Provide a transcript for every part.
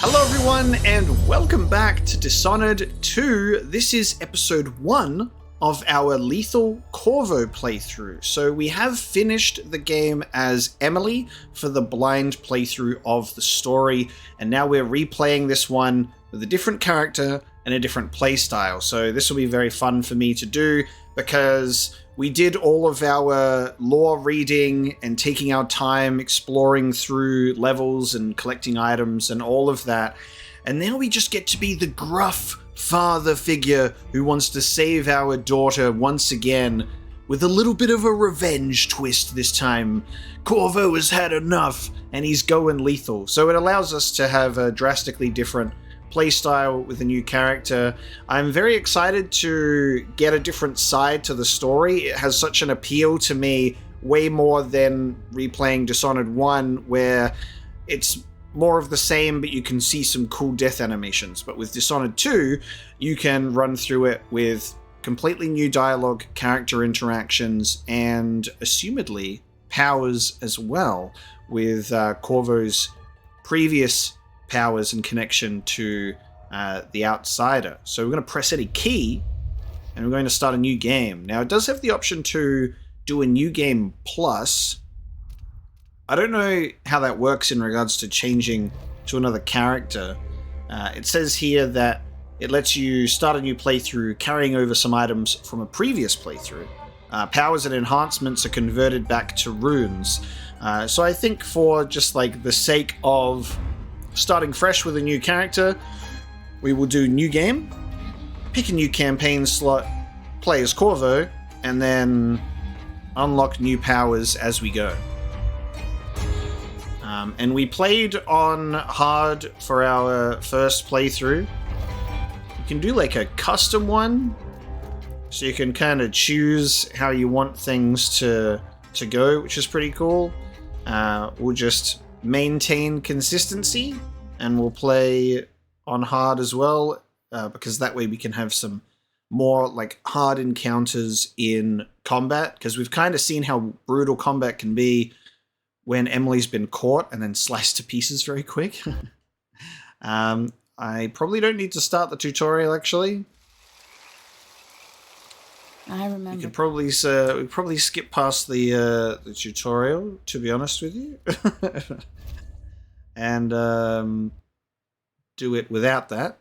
Hello everyone and welcome back to Dishonored 2. This is episode 1 of our Lethal Corvo playthrough. So we have finished the game as Emily for the blind playthrough of the story, and now we're replaying this one with a different character and a different playstyle. So this will be very fun for me to do because we did all of our lore reading and taking our time exploring through levels and collecting items and all of that. And now we just get to be the gruff father figure who wants to save our daughter once again with a little bit of a revenge twist this time. Corvo has had enough and he's going lethal. So it allows us to have a drastically different playstyle with a new character. I'm very excited to get a different side to the story. It has such an appeal to me, way more than replaying Dishonored 1, where it's more of the same, but you can see some cool death animations. But with Dishonored 2, you can run through it with completely new dialogue, character interactions, and assumedly powers as well, with Corvo's previous powers and connection to the outsider. So we're going to press any key and we're going to start a new game. Now it does have the option to do a new game plus. I don't know how that works in regards to changing to another character. It says here that it lets you start a new playthrough carrying over some items from a previous playthrough. Powers and enhancements are converted back to runes. So I think for just like the sake of starting fresh with a new character, we will do new game, pick a new campaign slot, play as Corvo, and then unlock new powers as we go. And we played on hard for our first playthrough. You can do like a custom one, so you can kind of choose how you want things to go, which is pretty cool. We'll just maintain consistency and we'll play on hard as well, because that way we can have some more like hard encounters in combat, because we've kind of seen how brutal combat can be when Emily's been caught and then sliced to pieces very quick. I probably don't need to start the tutorial actually. I remember. You could probably skip past the tutorial, to be honest with you, and do it without that.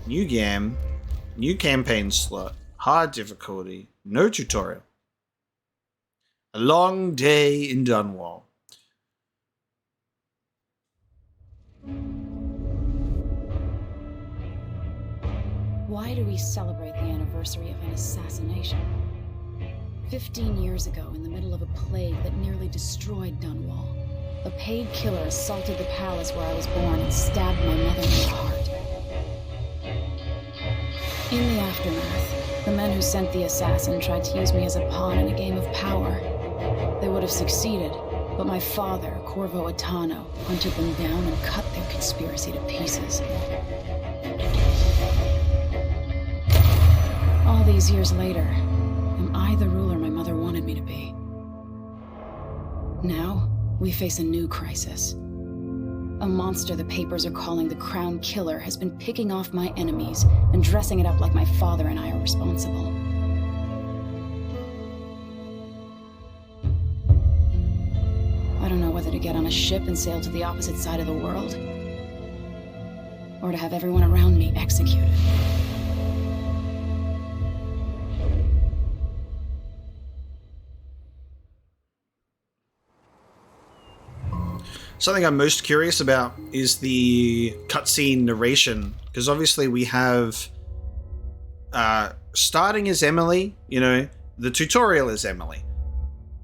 New game, new campaign slot, hard difficulty, no tutorial. A long day in Dunwall. Why do we celebrate the anniversary of an assassination? 15 years ago, in the middle of a plague that nearly destroyed Dunwall, a paid killer assaulted the palace where I was born and stabbed my mother in the heart. In the aftermath, the men who sent the assassin tried to use me as a pawn in a game of power. They would have succeeded, but my father, Corvo hunted them down and cut their conspiracy to pieces. All these years later, am I the ruler my mother wanted me to be? Now, we face a new crisis. A monster the papers are calling the Crown Killer has been picking off my enemies and dressing it up like my father and I are responsible. I don't know whether to get on a ship and sail to the opposite side of the world, or to have everyone around me executed. Something I'm most curious about is the cutscene narration, because obviously we have starting as Emily, you know, the tutorial is Emily.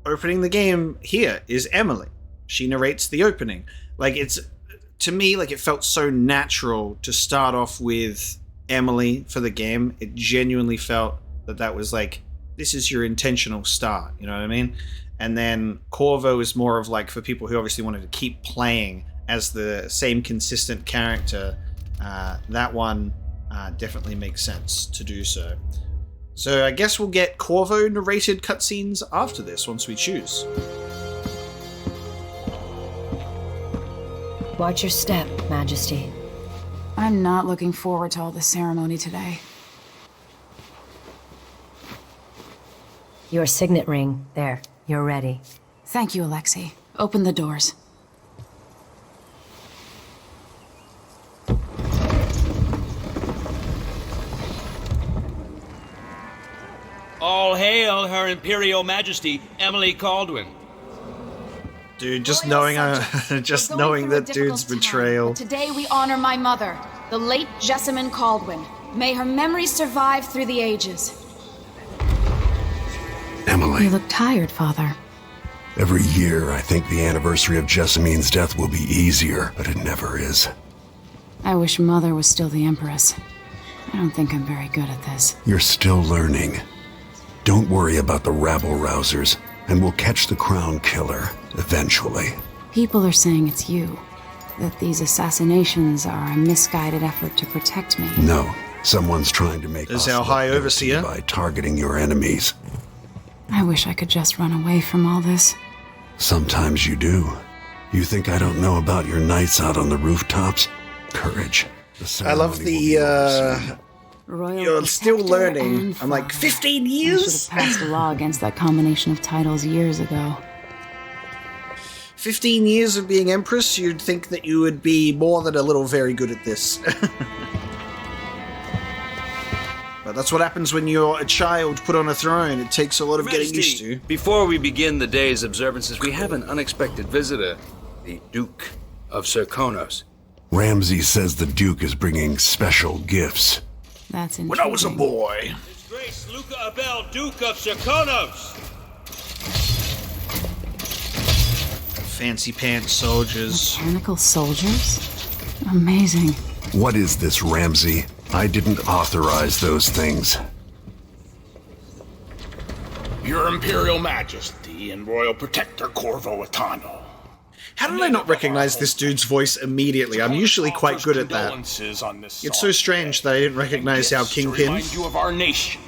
Opening the game here is Emily. She narrates the opening. Like, it's, to me, like, it felt so natural to start off with Emily for the game. It genuinely felt that was like, this is your intentional start, you know what I mean? And then Corvo is more of like for people who obviously wanted to keep playing as the same consistent character. That one definitely makes sense to do so. So I guess we'll get Corvo narrated cutscenes after this once we choose. Watch your step, Majesty. I'm not looking forward to all the ceremony today. Your signet ring. There. You're ready. Thank you, Alexei. Open the doors. All hail Her Imperial Majesty, Emily Caldwin. Dude, just Royal knowing subjects, just we're going knowing through a that dude's difficult time, betrayal. but today we honor my mother, the late Jessamine Caldwin. May her memory survive through the ages. Emily, You look tired, Father. every year I think the anniversary of Jessamine's death will be easier, but it never is. I wish Mother was still the Empress. I don't think I'm very good at this. You're still learning. Don't worry about the rabble-rousers, and we'll catch the crown killer, eventually. People are saying it's you. That these assassinations are a misguided effort to protect me. No, someone's trying to make Is us our look High guilty Overseer? by targeting your enemies. I wish I could just run away from all this. Sometimes you do. You think I don't know about your nights out on the rooftops? Courage. The I love ceremony will be over soon. Royal You're still Protector learning. and I'm like, Father. 15 I should years? have passed a law against that combination of titles years ago. 15 years of being Empress, you'd think that you would be more than a little very good at this. But that's what happens when you're a child put on a throne. It takes a lot of getting used to. Before we begin the day's observances, we have an unexpected visitor, the Duke of Serkonos. Ramsay says the Duke is bringing special gifts. That's intriguing. When I was a boy. His Grace Luca Abel, Duke of Serkonos. Fancy pants soldiers. Mechanical soldiers? Amazing. What is this, Ramsay? I didn't authorize those things. Your Imperial Majesty and Royal Protector Corvo Atano. How did I not recognize this dude's voice immediately? I'm usually quite good at that. It's so strange that I didn't recognize our Kingpin. Remind you of our nation,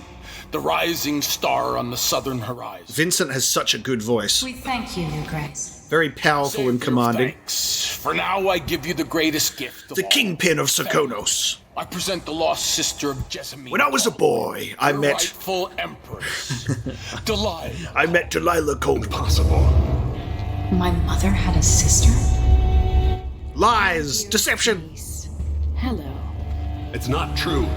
the rising star on the southern horizon. Vincent has such a good voice. We thank you, Your Grace. Very powerful and Save your commanding. thanks. For now, I give you the greatest gift of The all. Kingpin of Serkonos. I present the lost sister of Jessamine. When I was a boy, I your met rightful empress, Delilah. Delilah Cold. Possible. My mother had a sister? Lies! Deception! Hello. It's not true.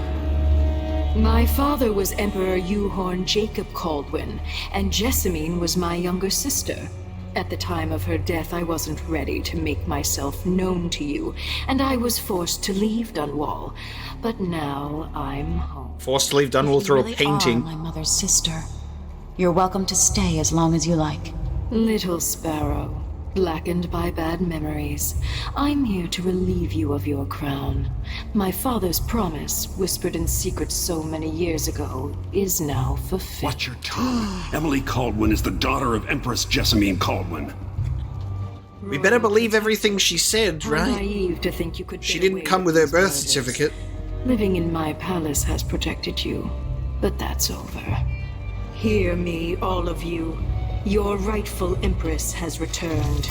My father was Emperor Euhorn Jacob Caldwin, and Jessamine was my younger sister. At the time of her death, I wasn't ready to make myself known to you, and I was forced to leave Dunwall. But now I'm home. Forced to leave Dunwall You through really a painting. are my mother's sister. You're welcome to stay as long as you like. Little sparrow, blackened by bad memories, I'm here to relieve you of your crown. My father's promise, whispered in secret so many years ago, is now fulfilled. Watch your tongue. Emily Caldwin is the daughter of Empress Jessamine Caldwin. We better believe everything she said, How right? naive to think you could She get didn't away come with her these birth murders. certificate. Living in my palace has protected you, but that's over. Hear me, all of you. Your rightful empress has returned.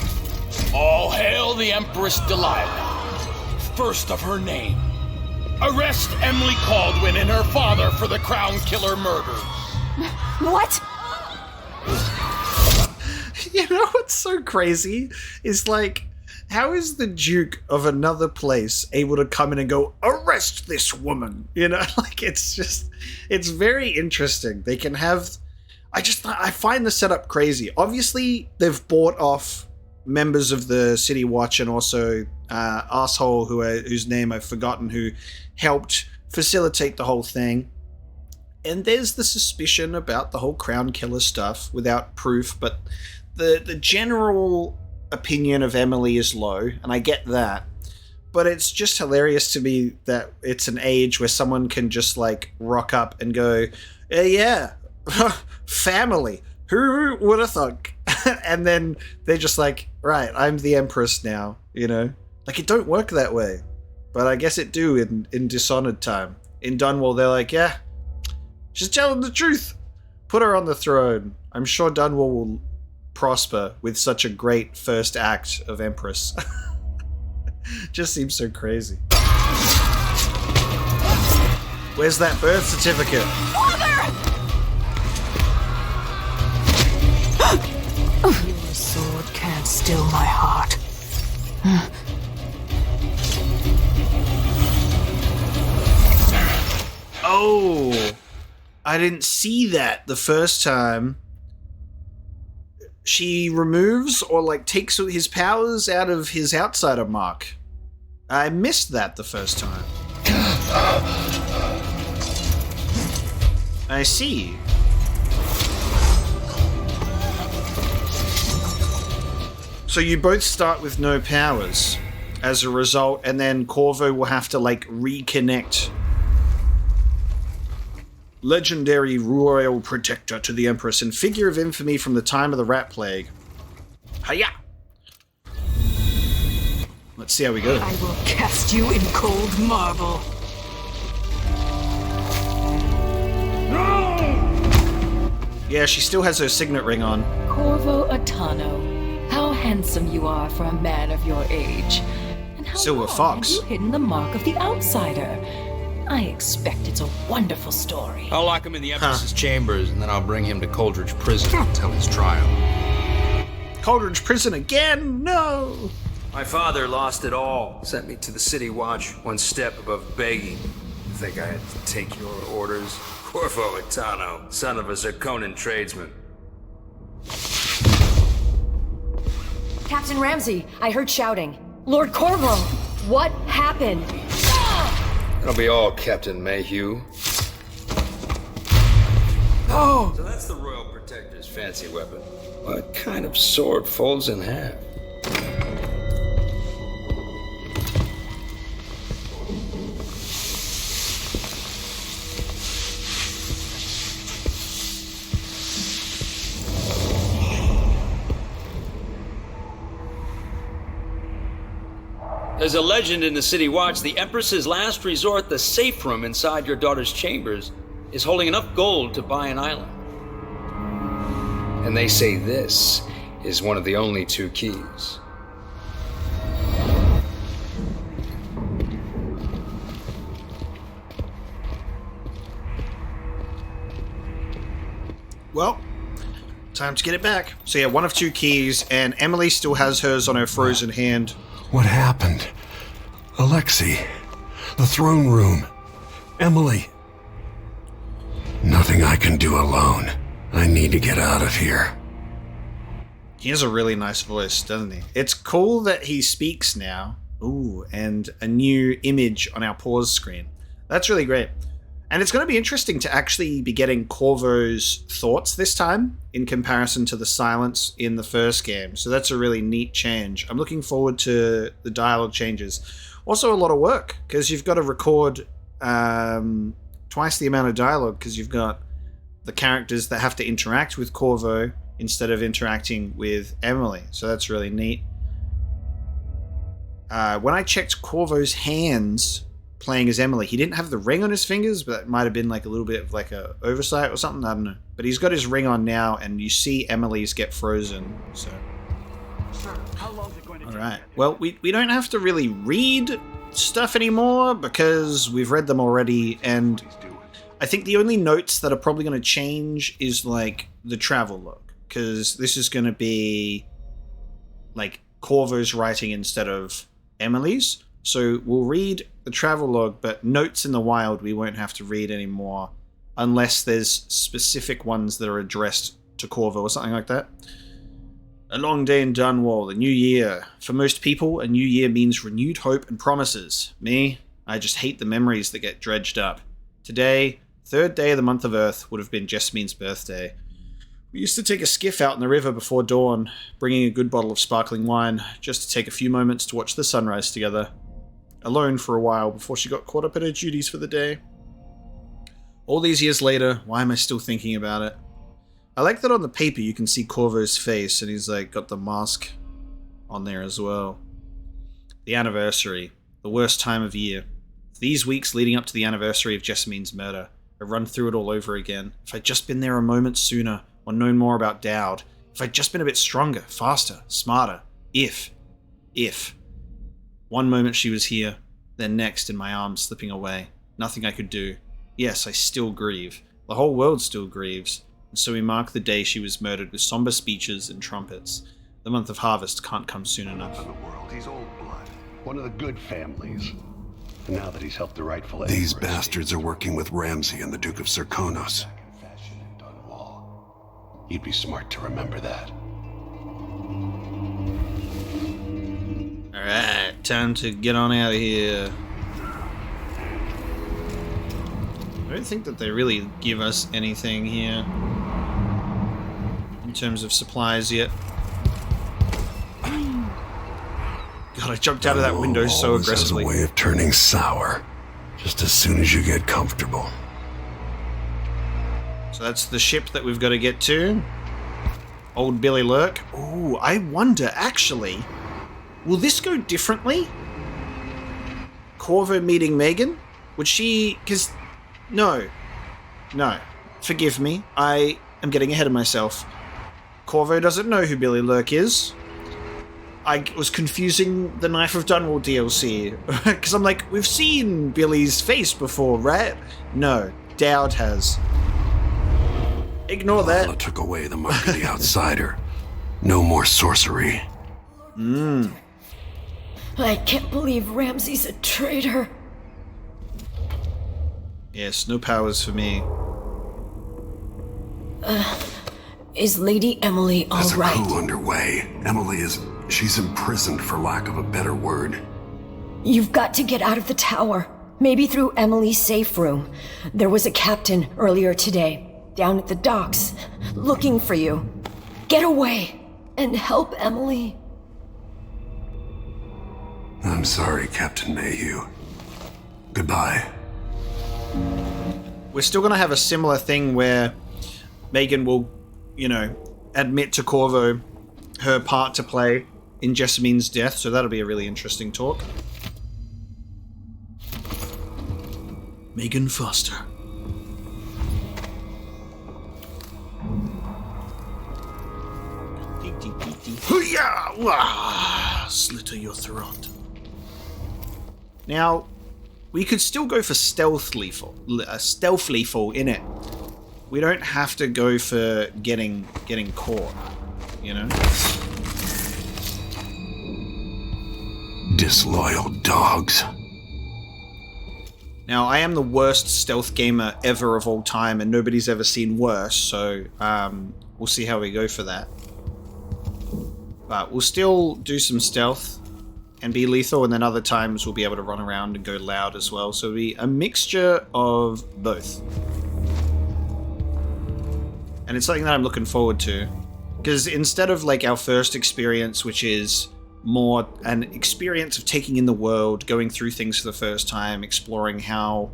All hail the Empress Delilah, first of her name. Arrest Emily Caldwin and her father for the Crown Killer murder. What? You know what's so crazy? Is like, how is the Duke of another place able to come in and go, arrest this woman? You know, like, it's just, it's very interesting. They can have, I find the setup crazy. Obviously, they've bought off members of the City Watch and also asshole whose name I've forgotten, who helped facilitate the whole thing. And there's the suspicion about the whole Crown Killer stuff without proof, but the general opinion of Emily is low, and I get that. But it's just hilarious to me that it's an age where someone can just like rock up and go, yeah, family, who would have thunk? And then they're just like, right, I'm the Empress now, you know? Like, it don't work that way. But I guess it do in Dishonored time. In Dunwall, they're like, yeah, she's telling the truth. Put her on the throne. I'm sure Dunwall will prosper with such a great first act of Empress. Just seems so crazy. Where's that birth certificate? Your sword can't still my heart. Oh, I didn't see that the first time. She removes or like takes his powers out of his outsider mark. I missed that the first time. I see. So you both start with no powers as a result, and then Corvo will have to like reconnect. Legendary royal protector to the Empress and figure of infamy from the time of the Rat Plague. Hiya! Let's see how we go. I will cast you in cold marble. Yeah, she still has her signet ring on. Corvo Atano, how handsome you are for a man of your age. And how Silver long Fox. have you hidden the mark of the outsider? I expect it's a wonderful story. I'll lock him in the Empress's chambers, and then I'll bring him to Coldridge Prison until his trial. Coldridge Prison again? No! My father lost it all. Sent me to the City Watch, one step above begging. You think I had to take your orders? Corvo Atano, son of a Zirconan tradesman. Captain Ramsey, I heard shouting. Lord Corvo, what happened? It'll be all Captain Mayhew. Oh! So that's the Royal Protector's fancy weapon. What kind of sword folds in half? There's a legend in the City Watch. The Empress's last resort, the safe room inside your daughter's chambers, is holding enough gold to buy an island. And they say this is one of the only 2 keys. Well, time to get it back. So yeah, one of 2 keys, and Emily still has hers on her frozen hand. What happened? Alexei. The throne room. Emily. Nothing I can do alone. I need to get out of here. He has a really nice voice, doesn't he? It's cool that he speaks now. Ooh, and a new image on our pause screen. That's really great. And it's going to be interesting to actually be getting Corvo's thoughts this time in comparison to the silence in the first game. So that's a really neat change. I'm looking forward to the dialogue changes. Also a lot of work, because you've got to record twice the amount of dialogue, because you've got the characters that have to interact with Corvo instead of interacting with Emily. So that's really neat. When I checked Corvo's hands playing as Emily, he didn't have the ring on his fingers, but that might have been like a little bit of like a oversight or something, I don't know. But he's got his ring on now, and you see Emily's get frozen, so. Alright, well, we don't have to really read stuff anymore, because we've read them already, and I think the only notes that are probably going to change is like the travel log, because this is going to be like Corvo's writing instead of Emily's. So we'll read the travel log, but notes in the wild we won't have to read anymore unless there's specific ones that are addressed to Corvo or something like that. A long day in Dunwall, a new year. For most people, a new year means renewed hope and promises. Me, I just hate the memories that get dredged up. Today, 3rd day of the month of Earth, would have been Jessamine's birthday. We used to take a skiff out in the river before dawn, bringing a good bottle of sparkling wine, just to take a few moments to watch the sunrise together. Alone for a while before she got caught up in her duties for the day. All these years later, why am I still thinking about it? I like that on the paper you can see Corvo's face, and he's like got the mask on there as well. The anniversary, the worst time of year. These weeks leading up to the anniversary of Jessamine's murder, I run through it all over again. If I'd just been there a moment sooner, or known more about Dowd, if I'd just been a bit stronger, faster, smarter, if. One moment she was here, then next in my arms slipping away. Nothing I could do. Yes, I still grieve. The whole world still grieves. And so we mark the day she was murdered with somber speeches and trumpets. The month of harvest can't come soon enough. Of the world, he's old blood. One of the good families. And now that he's helped the rightful These emperor bastards are working with Ramsay and the Duke of Serkonos. confession in Dunwall. You'd be smart to remember that. Alright, time to get on out of here. I don't think that they really give us anything here in terms of supplies yet. God, I jumped out of that window so Always aggressively. has a way of turning sour, just as soon as you get comfortable. So that's the ship that we've got to get to. Old Billy Lurk. Ooh, I wonder, actually, will this go differently? Corvo meeting Megan? Would she... Because... No. Forgive me. I am getting ahead of myself. Corvo doesn't know who Billy Lurk is. I was confusing the Knife of Dunwall DLC. Because I'm like, we've seen Billy's face before, right? No. Dowd has. Ignore that. Allah took away the mark of the outsider. No more sorcery. I can't believe Ramsay's a traitor. Yes, no powers for me. Is Lady Emily all There's a right? coup underway. She's imprisoned for lack of a better word. You've got to get out of the tower. Maybe through Emily's safe room. There was a captain earlier today, down at the docks, looking for you. Get away and help Emily. I'm sorry, Captain Mayhew. Goodbye. We're still going to have a similar thing where Megan will, admit to Corvo her part to play in Jessamine's death, so that'll be a really interesting talk. Megan Foster. Hoo-yah! Wah! Slitter your throat. Now, we could still go for stealth lethal in it. We don't have to go for getting caught, Disloyal dogs. Now, I am the worst stealth gamer ever of all time, and nobody's ever seen worse, so we'll see how we go for that. But we'll still do some stealth and be lethal, and then other times we'll be able to run around and go loud as well. So it'll be a mixture of both. And it's something that I'm looking forward to. Because instead of like our first experience, which is more an experience of taking in the world, going through things for the first time, exploring how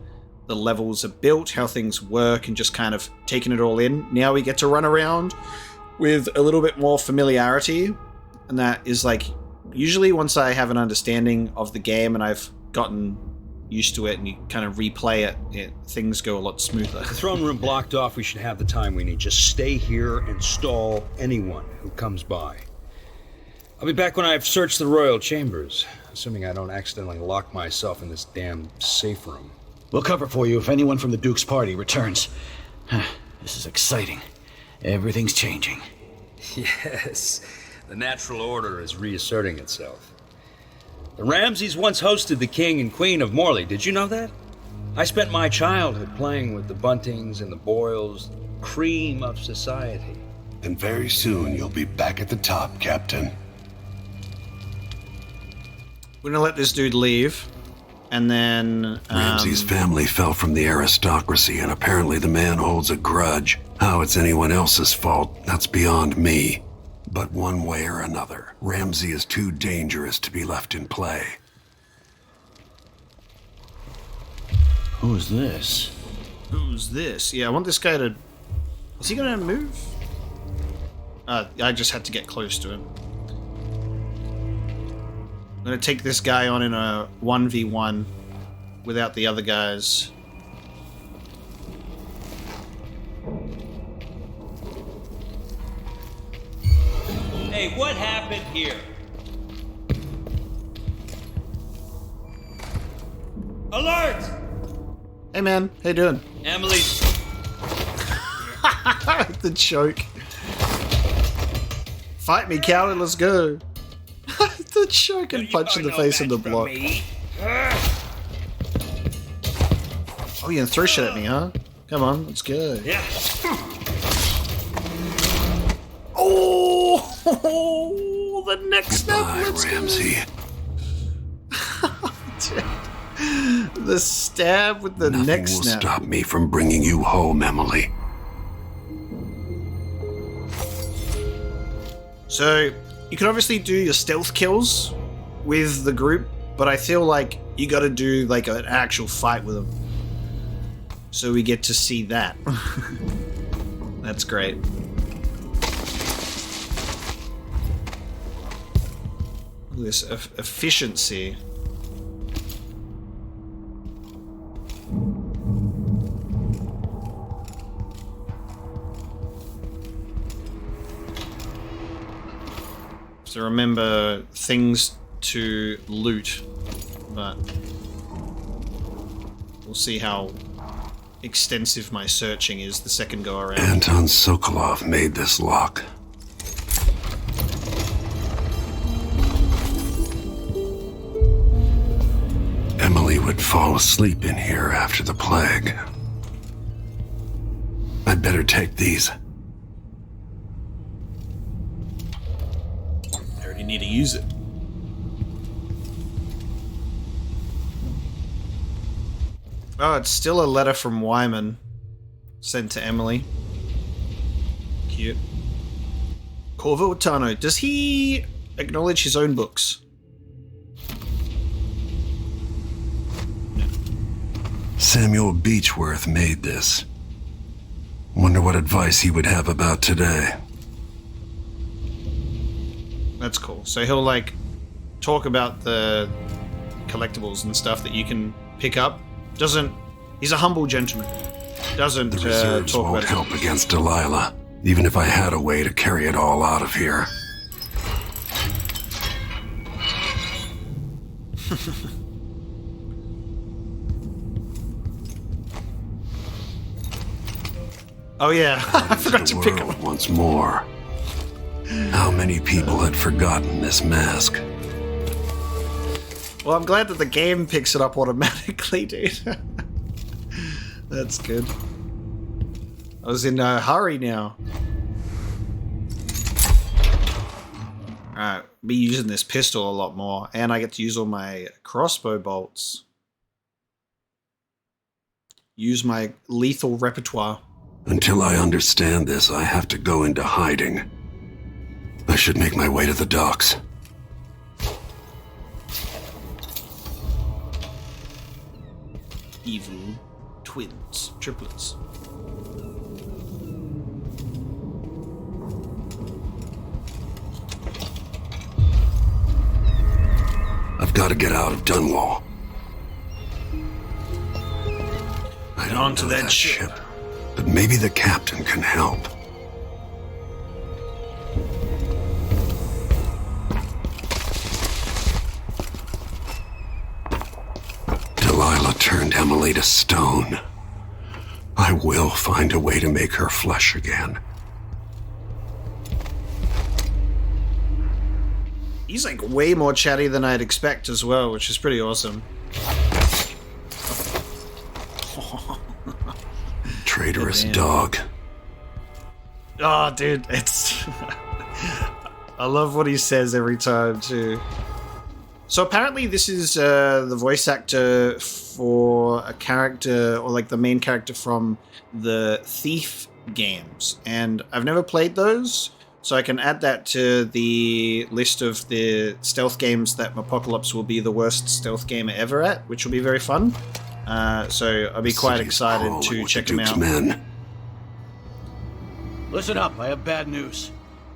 the levels are built, how things work, and just kind of taking it all in. Now we get to run around with a little bit more familiarity. And that is like, usually once I have an understanding of the game and I've gotten used to it and you kind of replay it, things go a lot smoother. The throne room blocked off, we should have the time we need. Just stay here and stall anyone who comes by. I'll be back when I've searched the royal chambers, assuming I don't accidentally lock myself in this damn safe room. We'll cover for you if anyone from the Duke's party returns. This is exciting. Everything's changing. Yes, the natural order is reasserting itself. The Ramsays once hosted the king and queen of Morley, did you know that? I spent my childhood playing with the Buntings and the Boyles, cream of society. And very soon you'll be back at the top, Captain. We're gonna let this dude leave, and then... Ramsay's family fell from the aristocracy, and apparently the man holds a grudge. How it's anyone else's fault, that's beyond me. But one way or another, Ramsay is too dangerous to be left in play. Who's this? Who's this? Yeah, I want this guy to... Is he gonna move? I just had to get close to him. I'm gonna take this guy on in a 1v1 without the other guys. Hey, what happened here? Alert! Hey man, how you doing? Emily. The choke. Fight me, coward, let's go. The choke and punch in the face in the block. Oh, you're gonna throw shit at me, huh? Come on, let's go. Yeah. Oh, the neck snap. Goodbye, Let's Ramsey. go. The stab with the Nothing neck will snap. stop me from bringing you home, Emily. So, you can obviously do your stealth kills with the group, but I feel like you gotta do like an actual fight with them. So we get to see that. That's great. Look at this efficiency. To remember things to loot, but we'll see how extensive my searching is the second go around. Anton Sokolov made this lock. Emily would fall asleep in here after the plague. I'd better take these. I already need to use it. Oh, it's still a letter from Wyman sent to Emily. Cute. Corvo Tano, does he acknowledge his own books? Samuel Beechworth made this. Wonder what advice he would have about today. That's cool. So he'll like talk about the collectibles and stuff that you can pick up. He's a humble gentleman. Doesn't The reserves talk won't about help against Delilah, even if I had a way to carry it all out of here. Oh yeah, I forgot to pick World up. once more. How many people had forgotten this mask? Well, I'm glad that the game picks it up automatically, dude. That's good. I was in a hurry now. Alright, be using this pistol a lot more, and I get to use all my crossbow bolts. Use my lethal repertoire. Until I understand this, I have to go into hiding. I should make my way to the docks. Evil twins, triplets. I've got to get out of Dunwall. I don't onto know that ship. But maybe the captain can help. Delilah turned Emily to stone. I will find a way to make her flesh again. He's like way more chatty than I'd expect as well, which is pretty awesome. Traitorous Damn. dog. Oh, dude, it's... I love what he says every time, too. So apparently this is the voice actor for a character, or like the main character from the Thief games. And I've never played those, so I can add that to the list of the stealth games that Apocalypse will be the worst stealth game ever at, which will be very fun. So I'll be quite City's excited crawling to with check the him Duke's out. men. Listen up, I have bad news.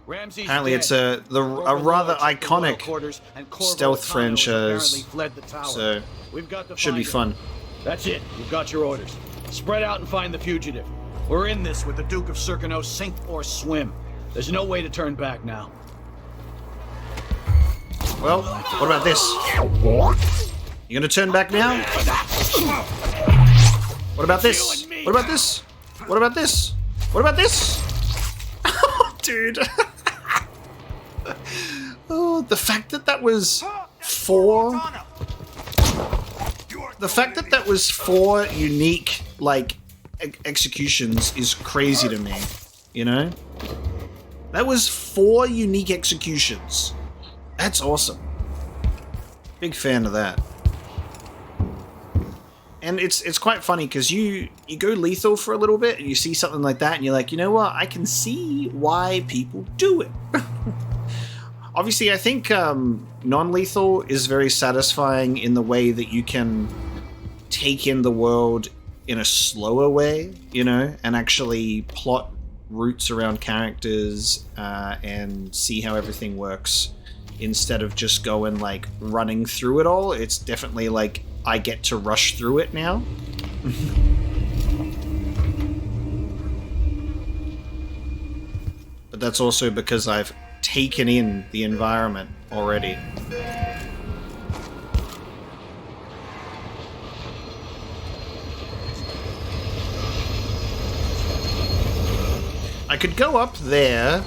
Ramsey's Apparently dead. it's a Corvo rather took the royal iconic quarters, and Corvo stealth Tano franchise, apparently fled the tower. so We've got to should be find fun. him. That's it. We've got your orders. Spread out and find the fugitive. We're in this with the Duke of Circano, sink or swim. There's no way to turn back now. Well, what about this? You gonna turn back now? What about this? What about this? What about this? What about this? Dude. Oh, the fact that that was 4... The fact that that was 4 unique, like, executions is crazy to me, you know? That was 4 unique executions. That's awesome. Big fan of that. And it's quite funny because you go lethal for a little bit and you see something like that and you're like, you know what, I can see why people do it. Obviously, I think non-lethal is very satisfying in the way that you can take in the world in a slower way, you know, and actually plot routes around characters and see how everything works instead of just going like running through it all. It's definitely like I get to rush through it now. But that's also because I've taken in the environment already. I could go up there,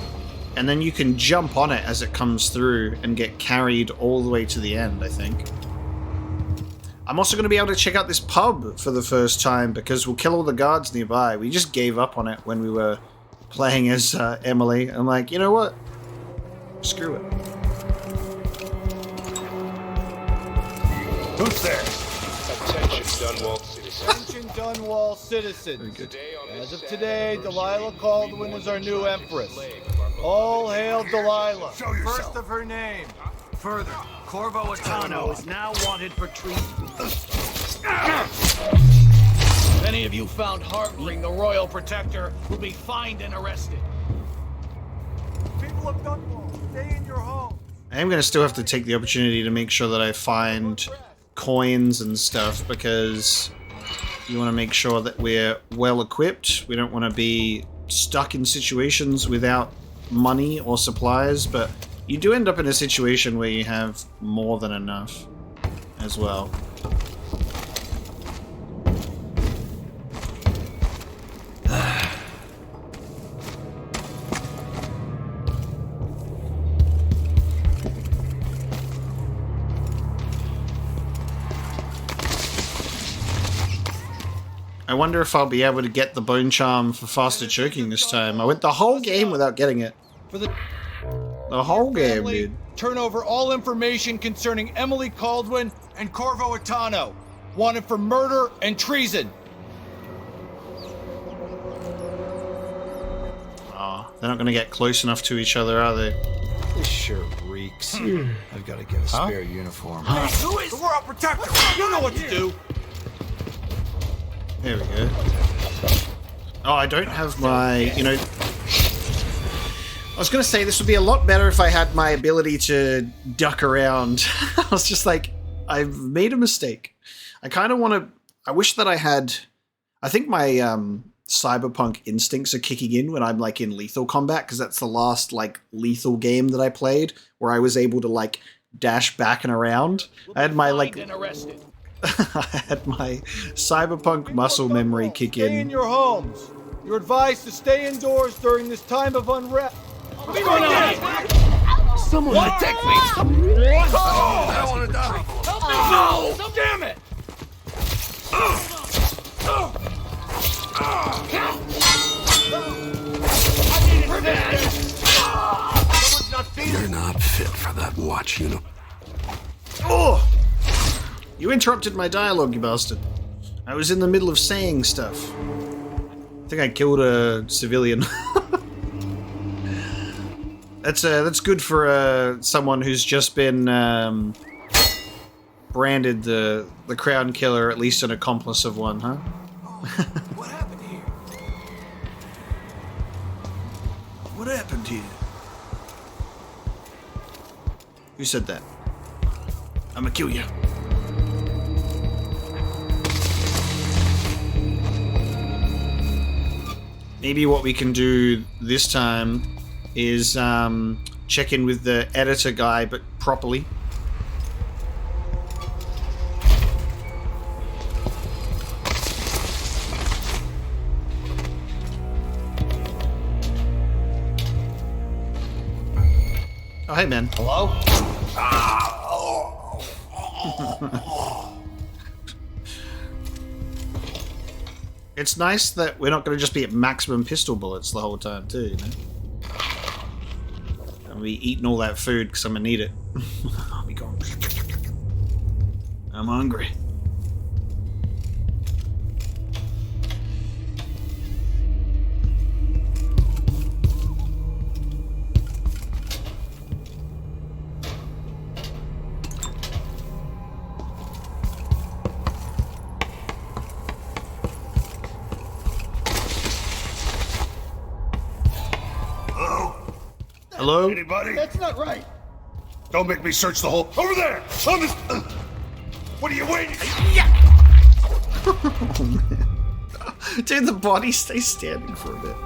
and then you can jump on it as it comes through and get carried all the way to the end, I think. I'm also going to be able to check out this pub for the first time because we'll kill all the guards nearby. We just gave up on it when we were playing as Emily. I'm like, you know what? Screw it. Who's there? Attention, Dunwall citizens. Attention, Dunwall citizens. As of today, Delilah Caldwin is our new empress. All hail Delilah. Show yourself. First of her name. Further, Corvo Atano is now wanted for treason. Any of you found harboring the royal protector will be fined and arrested. People of Dunwall, stay in your homes. I am going to still have to take the opportunity to make sure that I find coins and stuff because you want to make sure that we're well equipped. We don't want to be stuck in situations without money or supplies, but you do end up in a situation where you have more than enough as well. I wonder if I'll be able to get the bone charm for faster choking this time. I went the whole game without getting it. For the whole game, family, dude. turn over all information concerning Emily Caldwin and Corvo Atano, wanted for murder and treason. Oh, they're not going to get close enough to each other, are they? This sure reeks. I've got to get a spare uniform. Who is the royal protector? You know what to do. There we go. Oh, I don't have my, you know... I was going to say this would be a lot better if I had my ability to duck around. I was just like, I've made a mistake. I kind of want to... I wish that I had... I think my cyberpunk instincts are kicking in when I'm like in lethal combat, because that's the last like lethal game that I played where I was able to like dash back and around. I had my like... I had my cyberpunk muscle memory kick in. Stay in your homes. You're advised to stay indoors during this time of unrest. What's going on? Someone protect me! Oh, I don't want to die. No! Damn it! You're not fit for that watch uniform. Oh! You interrupted my dialogue, you bastard. I was in the middle of saying stuff. I think I killed a civilian. That's good for someone who's just been branded the Crown Killer, at least an accomplice of one, huh? What happened here? What happened here? Who said that? I'ma kill you. Maybe what we can do this time is check in with the editor guy, but properly. Oh, hey, man. Hello? It's nice that we're not going to just be at maximum pistol bullets the whole time, too, you know? And we eating all that food because I'm going to need it. I'll be going. I'm hungry. Hello? Anybody? That's not right. Don't make me search the whole. Over there! On this. What are you waiting? Oh, man. Dude, the body stays standing for a bit.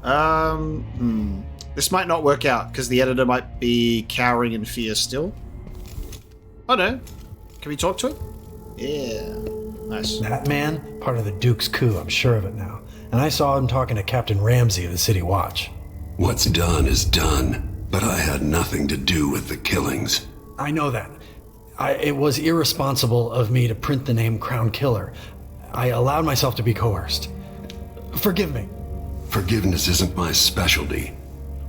Oh, man. This might not work out because the editor might be cowering in fear still. Oh no. Can we talk to him? Yeah. Nice. That man, part of the Duke's coup, I'm sure of it now. And I saw him talking to Captain Ramsey of the City Watch. What's done is done, but I had nothing to do with the killings. I know that. It was irresponsible of me to print the name Crown Killer. I allowed myself to be coerced. Forgive me. Forgiveness isn't my specialty.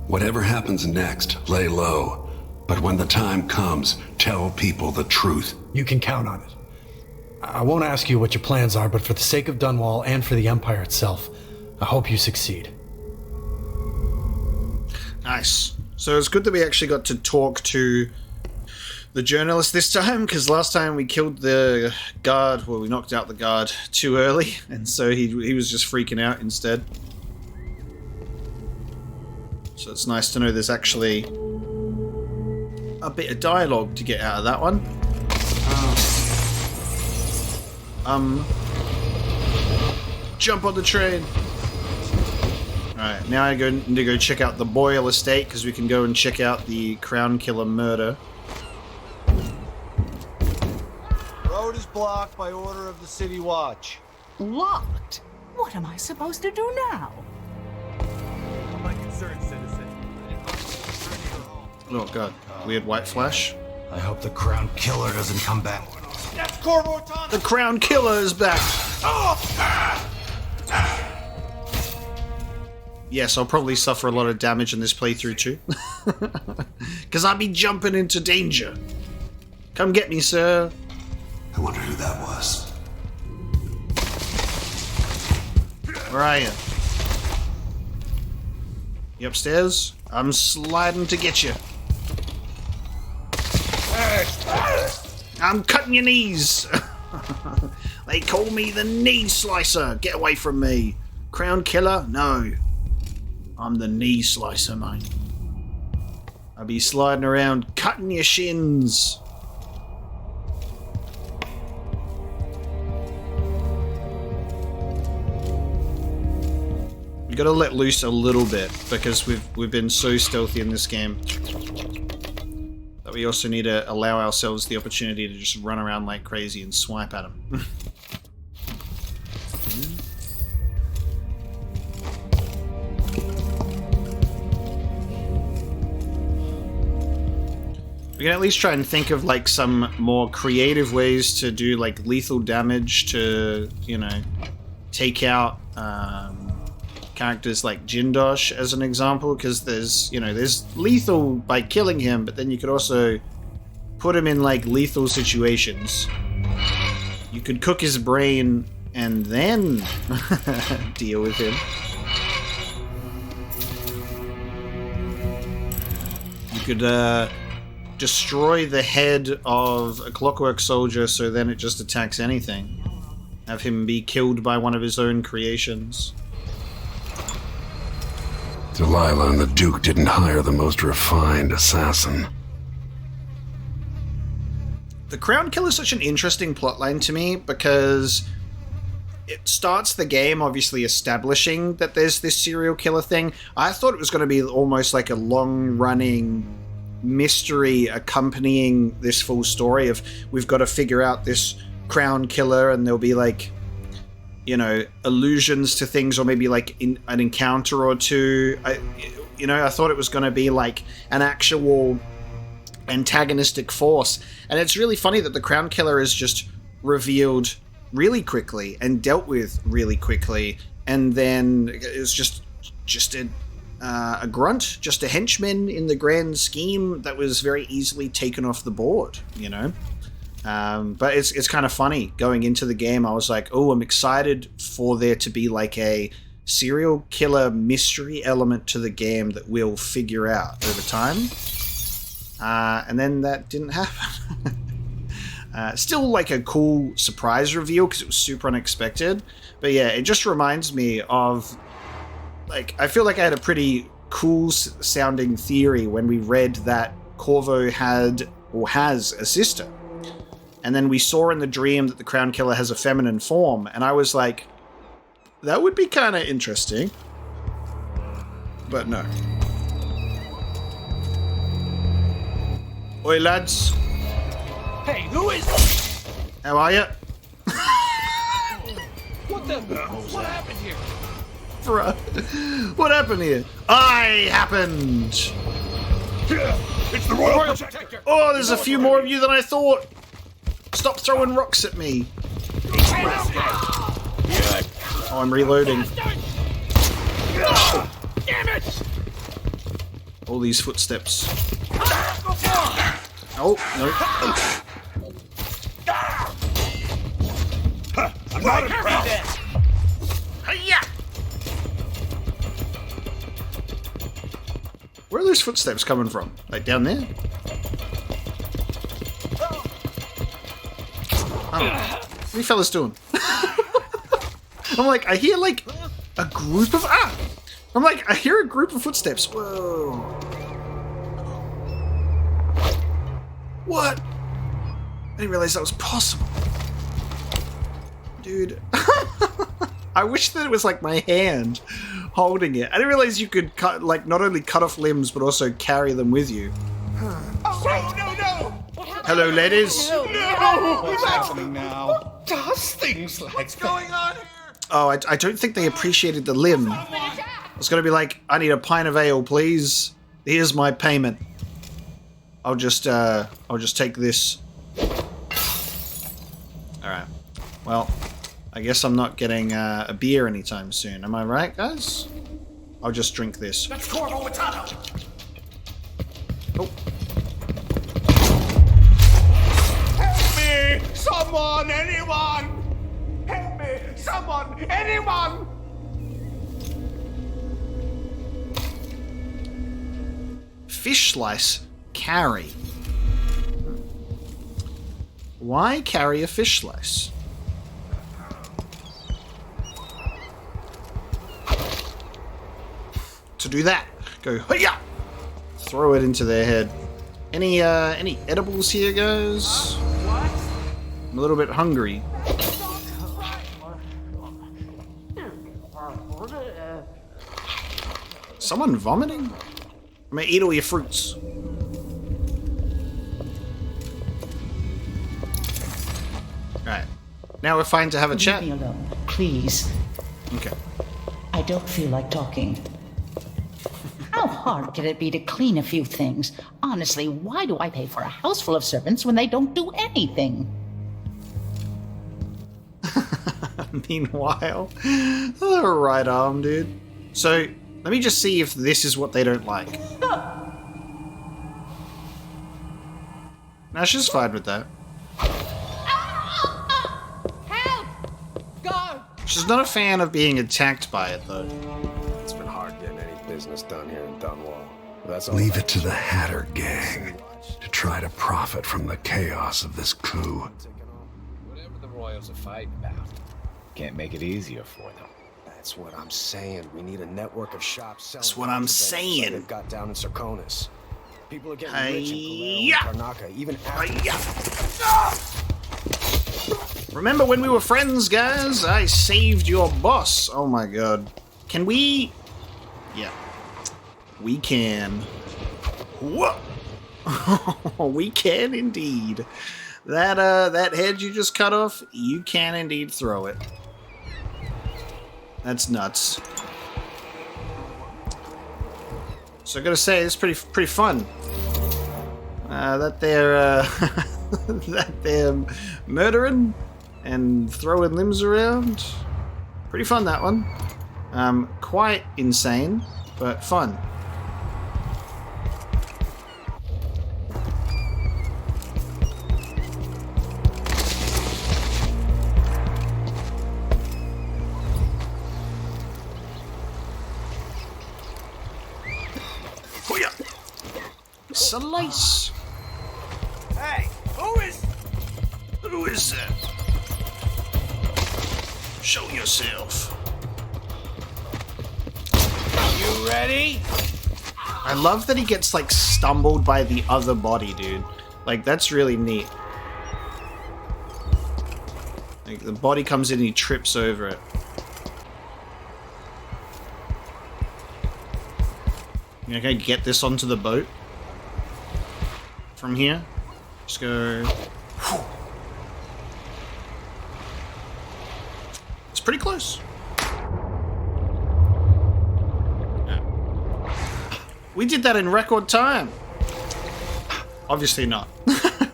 Whatever happens next, lay low. But when the time comes, tell people the truth. You can count on it. I won't ask you what your plans are, but for the sake of Dunwall and for the Empire itself, I hope you succeed. Nice. So it's good that we actually got to talk to the journalist this time, because last time we killed the guard, well, we knocked out the guard too early, and so he was just freaking out instead. So it's nice to know there's actually a bit of dialogue to get out of that one. Jump on the train. Alright, now I need to go check out the Boyle estate, because we can go and check out the Crown Killer murder. Road is blocked by order of the City Watch. Locked? What am I supposed to do now? My concern, citizen. Oh god, weird white flash. I hope the Crown Killer doesn't come back. That's Corvo. The Crown Killer is back! Yes, I'll probably suffer a lot of damage in this playthrough too. Because I'll be jumping into danger. Come get me, sir. I wonder who that was. Where are you? You upstairs? I'm sliding to get you. I'm cutting your knees. They call me the knee slicer. Get away from me. Crown Killer? No. I'm the knee slicer, mate. I'll be sliding around cutting your shins. We gotta let loose a little bit because we've been so stealthy in this game that we also need to allow ourselves the opportunity to just run around like crazy and swipe at them. We can at least try and think of like some more creative ways to do like lethal damage to, you know, take out characters like Jindosh as an example, because there's lethal by killing him, but then you could also put him in like lethal situations. You could cook his brain and then deal with him. You could destroy the head of a clockwork soldier so then it just attacks anything. Have him be killed by one of his own creations. Delilah and the Duke didn't hire the most refined assassin. The Crown Killer is such an interesting plotline to me because it starts the game obviously establishing that there's this serial killer thing. I thought it was going to be almost like a long-running mystery accompanying this full story of we've got to figure out this Crown Killer, and there'll be like, you know, allusions to things, or maybe like an encounter or two. You know, I thought it was going to be like an actual antagonistic force. And it's really funny that the Crown Killer is just revealed really quickly and dealt with really quickly, and then it's just a grunt, just a henchman in the grand scheme that was very easily taken off the board, you know. But it's kind of funny going into the game. I was like, oh, I'm excited for there to be like a serial killer mystery element to the game that we'll figure out over time. And then that didn't happen. Still like a cool surprise reveal because it was super unexpected. But yeah, it just reminds me of, like, I feel like I had a pretty cool sounding theory when we read that Corvo had or has a sister. And then we saw in the dream that the Crown Killer has a feminine form. And I was like, that would be kind of interesting. But no. Oi, lads. Hey, who is... How are you? What the... What happened here? Bruh. What happened here? I happened! It's the Royal Protector! Oh, there's a few more of you than I thought! Stop throwing rocks at me! Oh, I'm reloading. Damn it! All these footsteps. Oh, no. I'm not impressed! Hiya! Where are those footsteps coming from? Like down there? Oh, what are you fellas doing? I'm like, I hear like a group of I'm like, I hear a group of footsteps. Whoa. What? I didn't realize that was possible. Dude. I wish that it was like my hand holding it. I didn't realize you could cut, like, not only cut off limbs, but also carry them with you. Oh, no! Hello, ladies. No! What's happening now? Who does things like What's going on here? Oh, I don't think they appreciated the limb. It's gonna be like, I need a pint of ale, please. Here's my payment. I'll just take this. Alright. Well, I guess I'm not getting a beer anytime soon. Am I right, guys? I'll just drink this. That's Corvo Matano! Oh. Help me! Someone! Anyone! Help me! Someone! Anyone! Fish slice. Carry. Why carry a fish slice? To do that, go hiya! Throw it into their head. Any edibles here, guys? I'm a little bit hungry. Someone vomiting? I'm gonna eat all your fruits. Alright. Now we're fine to have a chat. Leave me alone, please. Okay. I don't feel like talking. How hard can it be to clean a few things? Honestly, why do I pay for a house full of servants when they don't do anything? Meanwhile, oh, right arm, dude. So, let me just see if this is what they don't like. No, she's fine with that. Help! Guard! She's not a fan of being attacked by it, though. It's been hard getting any business done here in Dunwall. That's all. Leave it to the Hatter gang to try to profit from the chaos of this coup. Whatever the Royals are fighting about, can't make it easier for them. That's what I'm saying. We need a network of shops selling. That's what I'm saying. Like they've got down in Serconis. People are getting rich in Palermo and Karnaca, even after. Remember when we were friends, guys? I saved your boss. Oh my god. Can we? Yeah. We can. Whoa! We can indeed. That head you just cut off, you can indeed throw it. That's nuts. So I gotta say, it's pretty fun. That they're that they're murdering and throwing limbs around. Pretty fun, that one. Quite insane, but fun. Slice. Hey, who is that? Show yourself. You ready? I love that he gets like stumbled by the other body, dude. Like, that's really neat. Like, the body comes in and he trips over it. You okay, get this onto the boat from here. Just go. It's pretty close. We did that in record time. Obviously not.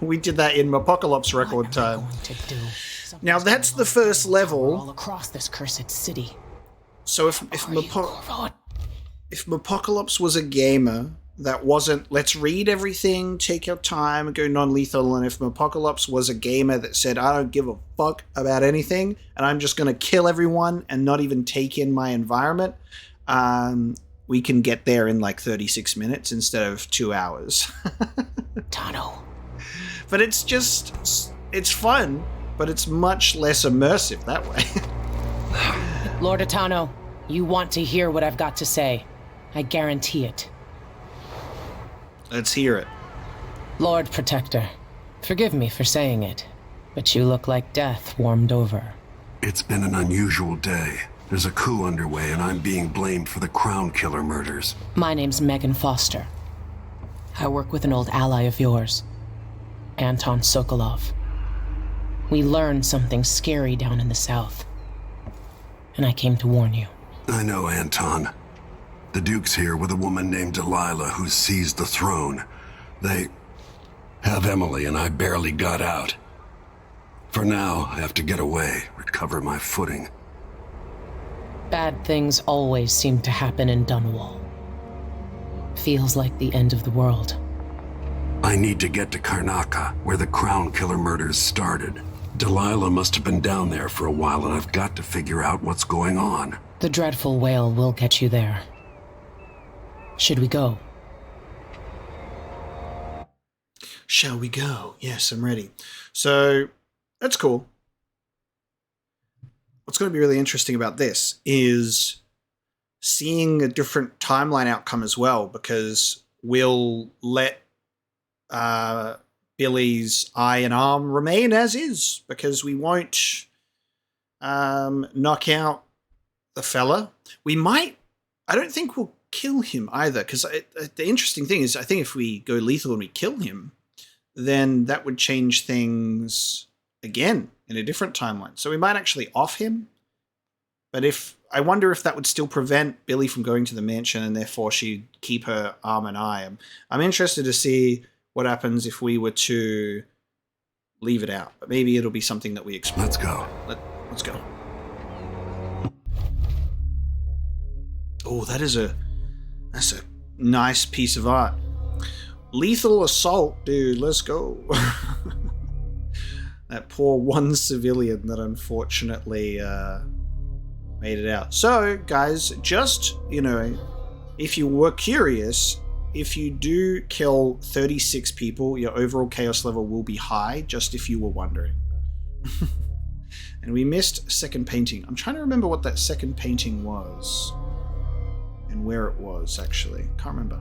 We did that in Apocalypse record time. Now that's the first level. All across this cursed city. So if Apocalypse was a gamer that wasn't, let's read everything, take your time, and go non-lethal, and if Apocalypse was a gamer that said, I don't give a fuck about anything, and I'm just going to kill everyone and not even take in my environment, we can get there in like 36 minutes instead of 2 hours. Tano. But it's just, it's fun, but it's much less immersive that way. Lord Atano, you want to hear what I've got to say. I guarantee it. Let's hear it. Lord Protector, forgive me for saying it, but you look like death warmed over. It's been an unusual day. There's a coup underway and I'm being blamed for the Crown Killer murders. My name's Megan Foster. I work with an old ally of yours, Anton Sokolov. We learned something scary down in the south, and I came to warn you. I know Anton. The Duke's here with a woman named Delilah who seized the throne. They have Emily and I barely got out. For now, I have to get away, recover my footing. Bad things always seem to happen in Dunwall. Feels like the end of the world. I need to get to Karnaca, where the Crown Killer murders started. Delilah must have been down there for a while, and I've got to figure out what's going on. The dreadful whale will get you there. Should we go? Shall we go? Yes, I'm ready. So, that's cool. What's going to be really interesting about this is seeing a different timeline outcome as well, because we'll let Billy's eye and arm remain as is, because we won't knock out the fella. We might, I don't think we'll kill him either, because the interesting thing is, I think if we go lethal and we kill him, then that would change things again in a different timeline. So we might actually off him, but I wonder if that would still prevent Billy from going to the mansion and therefore she'd keep her arm and eye. I'm interested to see what happens if we were to leave it out, but maybe it'll be something that we explore. Let's go. Let's go. Oh, that's a nice piece of art. Lethal assault, dude, let's go. That poor one civilian that unfortunately made it out. So, guys, just, if you were curious, if you do kill 36 people, your overall chaos level will be high, just if you were wondering. And we missed second painting. I'm trying to remember what that second painting was. And where it was, actually. Can't remember.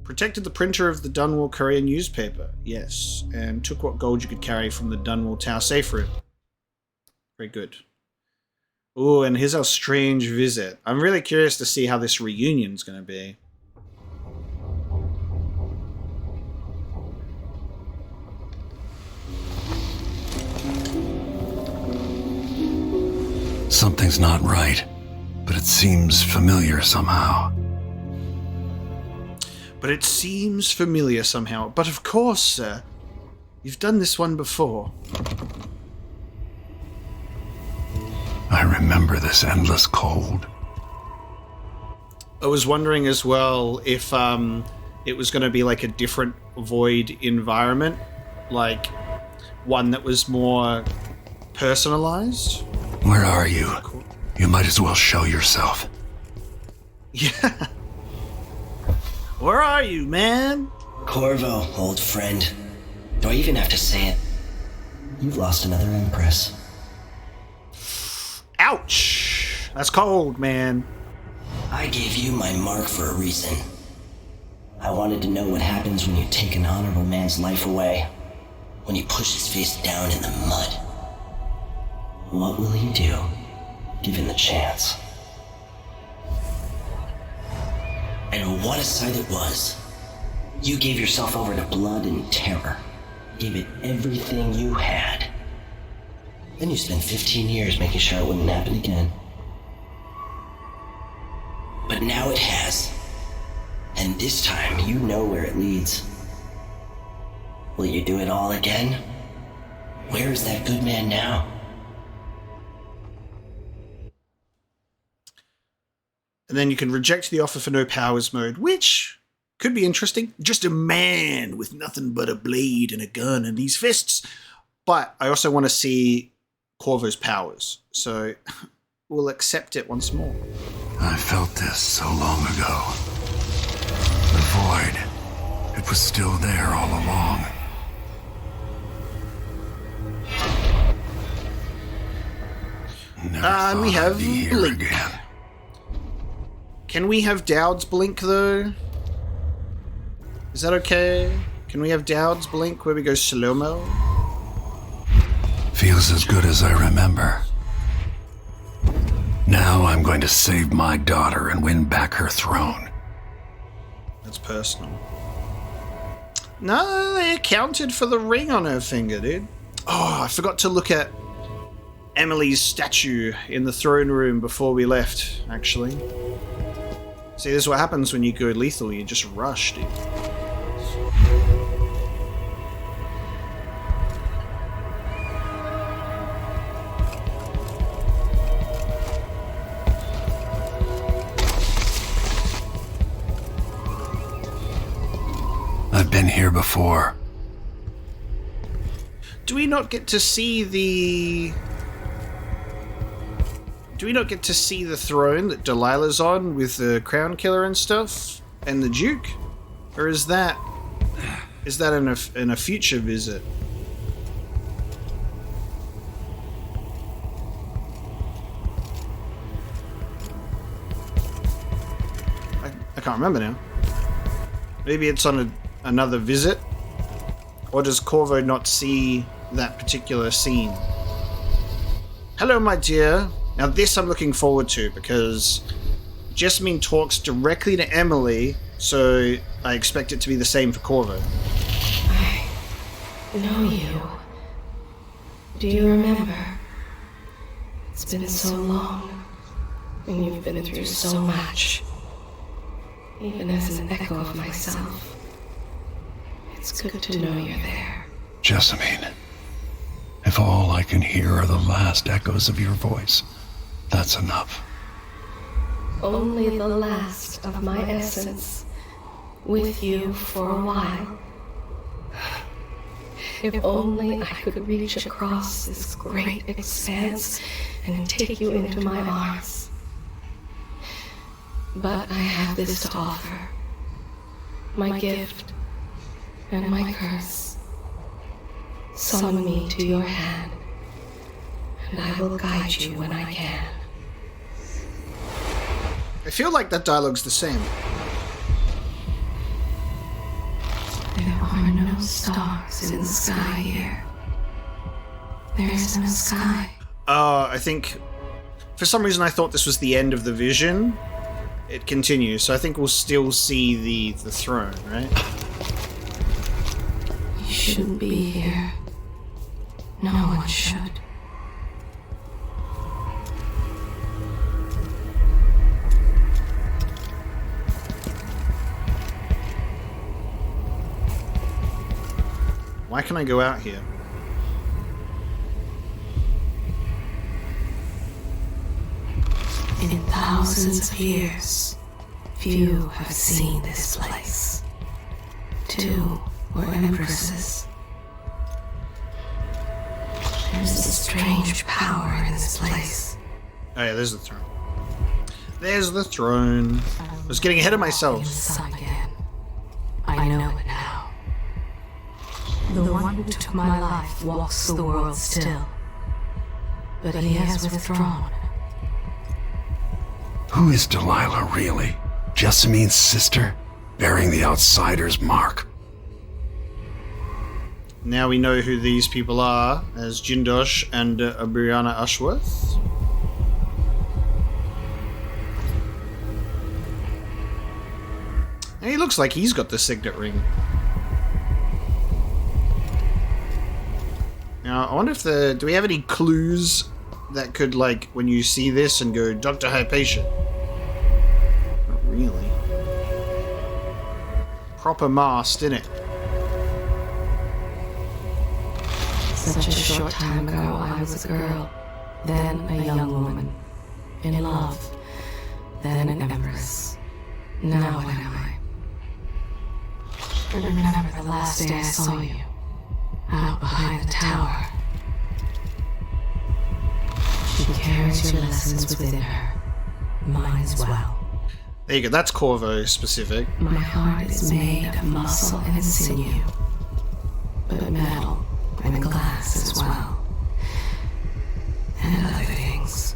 Protected the printer of the Dunwall Courier newspaper. Yes. And took what gold you could carry from the Dunwall Tower safe room. Very good. Oh, and here's our strange visit. I'm really curious to see how this reunion's going to be. Something's not right, but it seems familiar somehow. but it seems familiar somehow. But of course, sir, you've done this one before. I remember this endless cold. I was wondering as well if it was going to be like a different void environment, like one that was more personalized. Where are you? You might as well show yourself. Yeah. Where are you, man? Corvo, old friend. Do I even have to say it? You've lost another empress. Ouch! That's cold, man. I gave you my mark for a reason. I wanted to know what happens when you take an honorable man's life away. When you push his face down in the mud. What will you do, given the chance? And what a sight it was. You gave yourself over to blood and terror. Gave it everything you had. Then you spent 15 years making sure it wouldn't happen again. But now it has. And this time, you know where it leads. Will you do it all again? Where is that good man now? And then you can reject the offer for no powers mode, which could be interesting. Just a man with nothing but a blade and a gun and these fists. But I also want to see Corvo's powers, so we'll accept it once more. I felt this so long ago. The void. It was still there all along. And we have Blink. Again. Can we have Dowd's Blink, though? Is that okay? Can we have Dowd's Blink where we go slow-mo? Feels as good as I remember. Now I'm going to save my daughter and win back her throne. That's personal. No, they accounted for the ring on her finger, dude. Oh, I forgot to look at Emily's statue in the throne room before we left, actually. See, this is what happens when you go lethal. You just rush, dude. I've been here before. Do we not get to see the... Do we not get to see the throne that Delilah's on with the crown killer and stuff? And the Duke? Or is that in a future visit? I can't remember now. Maybe it's on another visit? Or does Corvo not see that particular scene? Hello, my dear. Now this I'm looking forward to because Jessamine talks directly to Emily, so I expect it to be the same for Corvo. I know you. Do you remember? It's been so long, and you've been through so much. Even as an echo of myself, it's good to know you're there. Jessamine, if all I can hear are the last echoes of your voice, that's enough. Only the last of my essence, with you for a while. If only I could reach across this great expanse and take you into my arms. But I have this to offer. My gift and my curse. Summon me to your hand, and I will guide you when I can. I feel like that dialogue's the same. There are no stars in the sky here. There is no sky. I think... For some reason I thought this was the end of the vision. It continues, so I think we'll still see the throne, right? You shouldn't be here. No one should. Why can I go out here? In thousands of years, few have seen this place. 2 were empresses. There's a strange power in this place. Oh yeah, there's the throne. There's the throne. I was getting ahead of myself. Again. I know it now. The one who took my life walks the world still. But he has withdrawn. Who is Delilah, really? Jessamine's sister? Bearing the outsider's mark. Now we know who these people are, as Jindosh and Brianna Ashworth. And he looks like he's got the signet ring. Now, I wonder if do we have any clues that could, like, when you see this and go, Dr. Hypatia? Not really. Proper mast, innit? Such a short time ago, I was a girl, then a young woman, in love, then an empress. Now what am I? Remember the last day I saw you, out behind the tower. She carries your lessons within her, mine as well. There you go, that's Corvo specific. My heart is made of muscle and sinew, but metal and glass as well, and other things.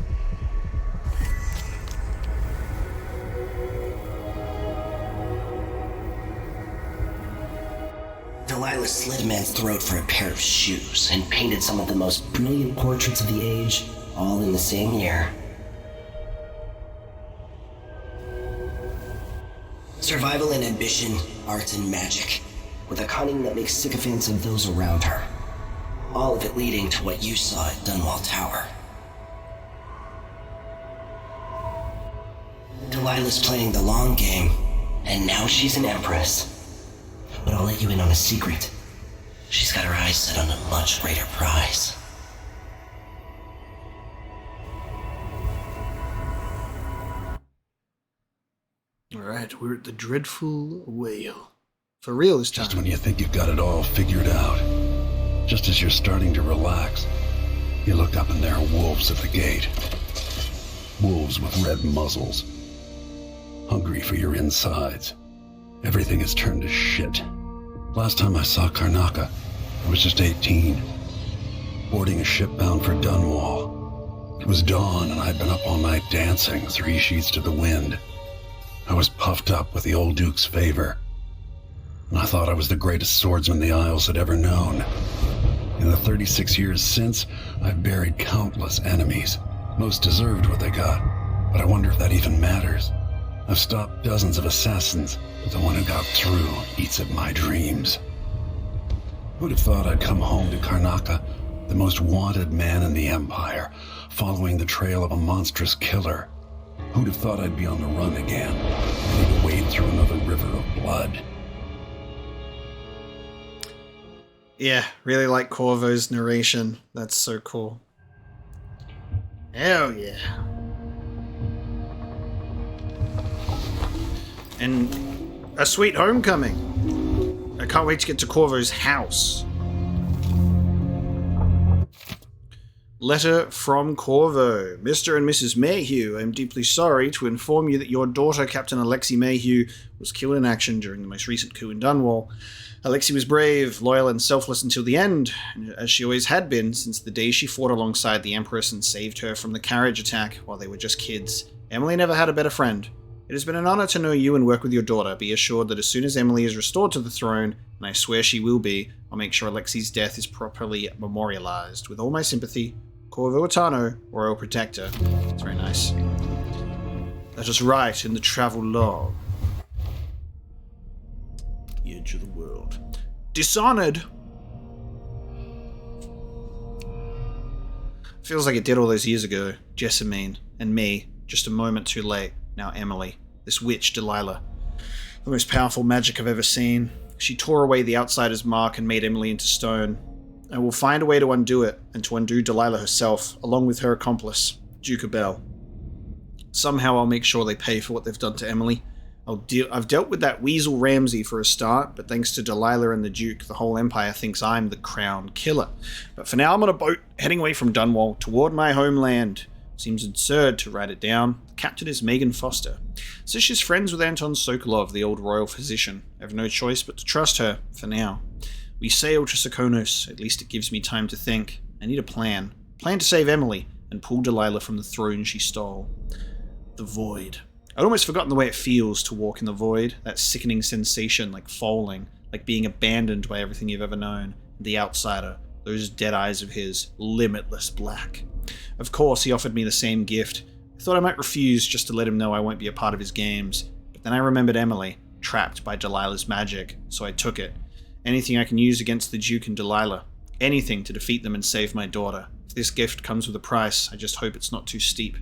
Delilah slit a man's throat for a pair of shoes and painted some of the most brilliant portraits of the age, all in the same year. Survival and ambition, art and magic, with a cunning that makes sycophants of those around her. All of it leading to what you saw at Dunwall Tower. Delilah's playing the long game, and now she's an empress. But I'll let you in on a secret. She's got her eyes set on a much greater prize. Alright, we're at the Dreadful Whale. For real this time. Just when you think you've got it all figured out, just as you're starting to relax, you look up and there are wolves at the gate. Wolves with red muzzles. Hungry for your insides. Everything has turned to shit. Last time I saw Karnaca, I was just 18. Boarding a ship bound for Dunwall. It was dawn and I'd been up all night dancing, 3 sheets to the wind. I was puffed up with the old Duke's favor. And I thought I was the greatest swordsman the Isles had ever known. In the 36 years since, I've buried countless enemies. Most deserved what they got, but I wonder if that even matters. I've stopped dozens of assassins, but the one who got through eats at my dreams. Who'd have thought I'd come home to Karnaca, the most wanted man in the Empire, following the trail of a monstrous killer? Who'd have thought I'd be on the run again, ready to wade through another river of blood? Yeah, really like Corvo's narration. That's so cool. Hell yeah. And a sweet homecoming. I can't wait to get to Corvo's house. Letter from Corvo. Mr. and Mrs. Mayhew, I am deeply sorry to inform you that your daughter, Captain Alexei Mayhew, was killed in action during the most recent coup in Dunwall. Alexei was brave, loyal, and selfless until the end, as she always had been since the day she fought alongside the Empress and saved her from the carriage attack while they were just kids. Emily never had a better friend. It has been an honor to know you and work with your daughter. Be assured that as soon as Emily is restored to the throne, and I swear she will be, I'll make sure Alexei's death is properly memorialized. With all my sympathy, Corvo Atano, Royal Protector. It's very nice. Let us write in the travel log. The edge of the world. Dishonored! Feels like it did all those years ago. Jessamine and me, just a moment too late. Now Emily, this witch Delilah. The most powerful magic I've ever seen. She tore away the outsider's mark and made Emily into stone. I will find a way to undo it, and to undo Delilah herself, along with her accomplice, Duke Abel. Somehow I'll make sure they pay for what they've done to Emily. I've dealt with that weasel Ramsey for a start, but thanks to Delilah and the Duke, the whole Empire thinks I'm the crown killer. But for now, I'm on a boat, heading away from Dunwall, toward my homeland. Seems absurd to write it down. The captain is Megan Foster. Says she's friends with Anton Sokolov, the old royal physician. I have no choice but to trust her, for now. We sail to Sokonos, at least it gives me time to think. I need a plan. Plan to save Emily, and pull Delilah from the throne she stole. The void. I'd almost forgotten the way it feels to walk in the void, that sickening sensation like falling, like being abandoned by everything you've ever known. The outsider, those dead eyes of his, limitless black. Of course, he offered me the same gift. I thought I might refuse just to let him know I won't be a part of his games, but then I remembered Emily, trapped by Delilah's magic, so I took it. Anything I can use against the Duke and Delilah. Anything to defeat them and save my daughter. If this gift comes with a price, I just hope it's not too steep.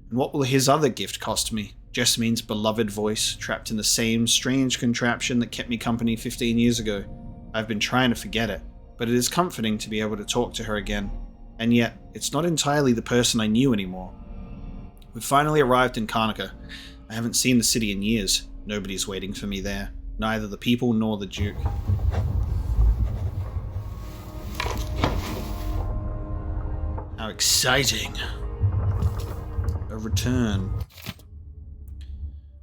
And what will his other gift cost me? Jessamine's beloved voice, trapped in the same strange contraption that kept me company 15 years ago. I've been trying to forget it, but it is comforting to be able to talk to her again. And yet, it's not entirely the person I knew anymore. We've finally arrived in Karnaca. I haven't seen the city in years. Nobody's waiting for me there. Neither the people nor the Duke. How exciting. A return.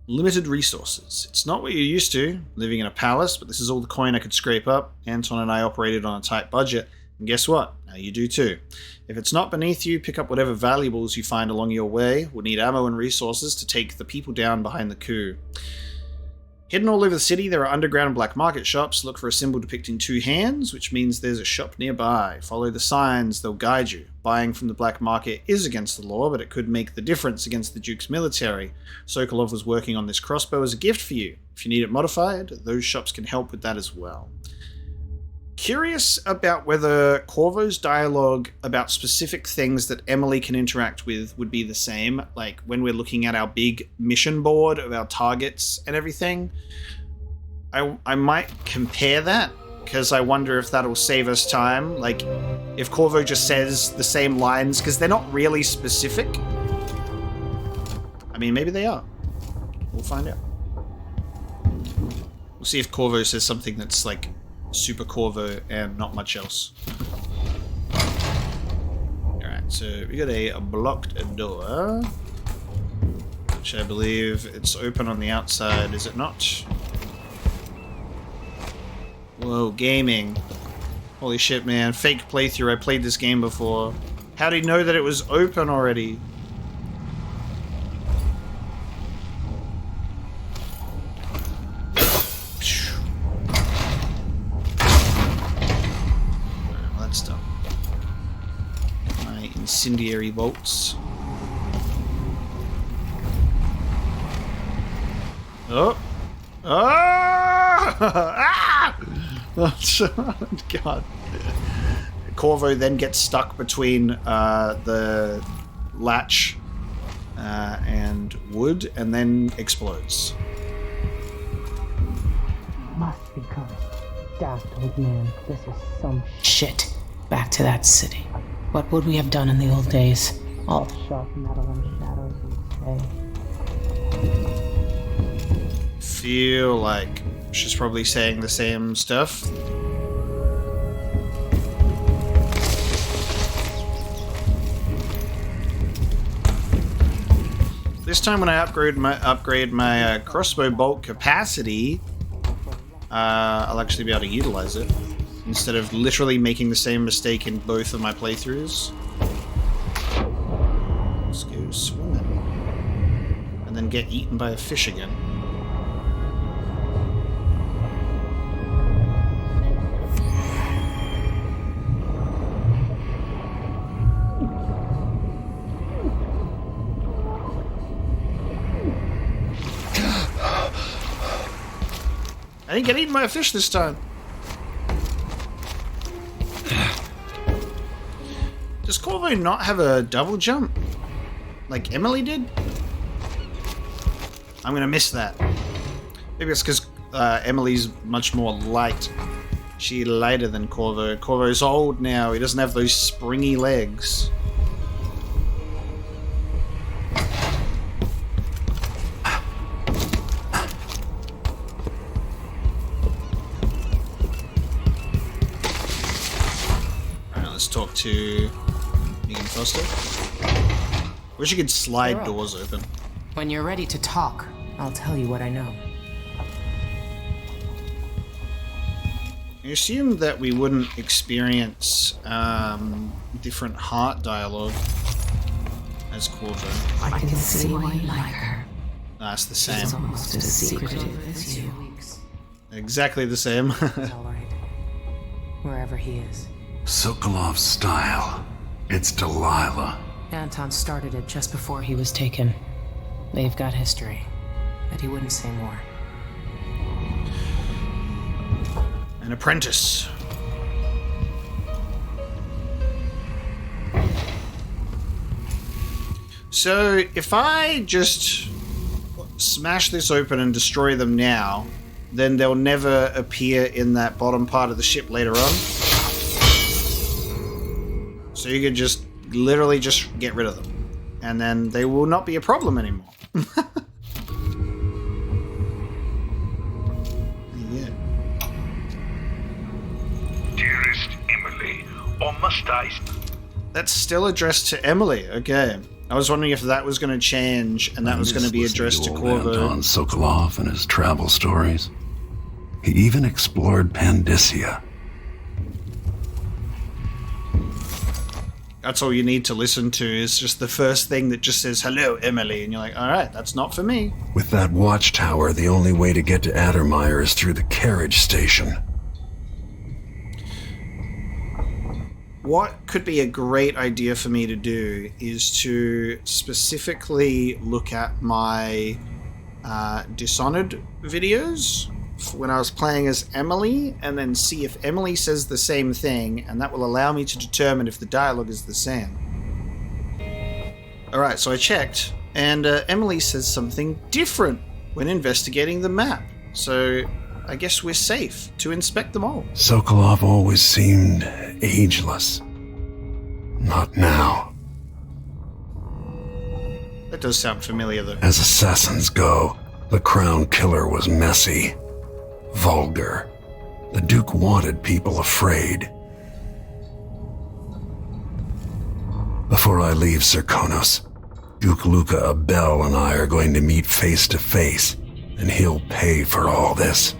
Limited resources. It's not what you're used to, living in a palace, but this is all the coin I could scrape up. Anton and I operated on a tight budget, and guess what? Now you do too. If it's not beneath you, pick up whatever valuables you find along your way. We'll need ammo and resources to take the people down behind the coup. Hidden all over the city, there are underground black market shops. Look for a symbol depicting two hands, which means there's a shop nearby. Follow the signs, they'll guide you. Buying from the black market is against the law, but it could make the difference against the Duke's military. Sokolov was working on this crossbow as a gift for you. If you need it modified, those shops can help with that as well. Curious about whether Corvo's dialogue about specific things that Emily can interact with would be the same, like when we're looking at our big mission board of our targets and everything. I might compare that, because I wonder if that'll save us time, like if Corvo just says the same lines, because they're not really specific. I mean, maybe they are. We'll find out. We'll see if Corvo says something that's like super Corvo and not much else. Alright, so we got a blocked door, which I believe it's open on the outside, is it not? Whoa, gaming. Holy shit, man. Fake playthrough. I played this game before. How did he know that it was open already? Incendiary bolts. Oh! Ah! Oh, God. Corvo then gets stuck between the latch and wood, and then explodes. Must be coming. Daft old man, this is some shit. Back to that city. What would we have done in the old days? All sharp metal and shadows would say. Feel like she's probably saying the same stuff. This time when I upgrade my crossbow bolt capacity, I'll actually be able to utilize it, instead of literally making the same mistake in both of my playthroughs. Let's go swimming. And then get eaten by a fish again. I didn't get eaten by a fish this time. Does Corvo not have a double jump? Like Emily did? I'm gonna miss that. Maybe it's because Emily's much more light. She's lighter than Corvo. Corvo's old now. He doesn't have those springy legs. Alright, let's talk to Megan Foster. Wish you could slide doors open. When you're ready to talk, I'll tell you what I know. I assumed that we wouldn't experience different heart dialogue as Corvo. I can see why you like her. That's the same. She's almost as secretive as you. Exactly the same. It's all right. Wherever he is. Sokolov's style. It's Delilah. Anton started it just before he was taken. They've got history, but he wouldn't say more. An apprentice. So, if I just smash this open and destroy them now, then they'll never appear in that bottom part of the ship later on. So you could just literally just get rid of them, and then they will not be a problem anymore. Dearest Emily, or must I? That's still addressed to Emily. Okay. I was wondering if that was going to change, and that was going to be addressed to Corvo. Anton Sokolov and his travel stories. He even explored Pandyssia. That's all you need to listen to, is just the first thing that just says, "Hello, Emily," and you're like, alright, that's not for me. With that watchtower, the only way to get to Addermeyer is through the carriage station. What could be a great idea for me to do is to specifically look at my Dishonored videos when I was playing as Emily, and then see if Emily says the same thing, and that will allow me to determine if the dialogue is the same. Alright, so I checked, and Emily says something different when investigating the map. So I guess we're safe to inspect them all. Sokolov always seemed ageless. Not now. That does sound familiar, though. As assassins go, the Crown Killer was messy, vulgar. The Duke wanted people afraid. Before I leave Serkonos, Duke Luca Abel and I are going to meet face to face, and he'll pay for all this.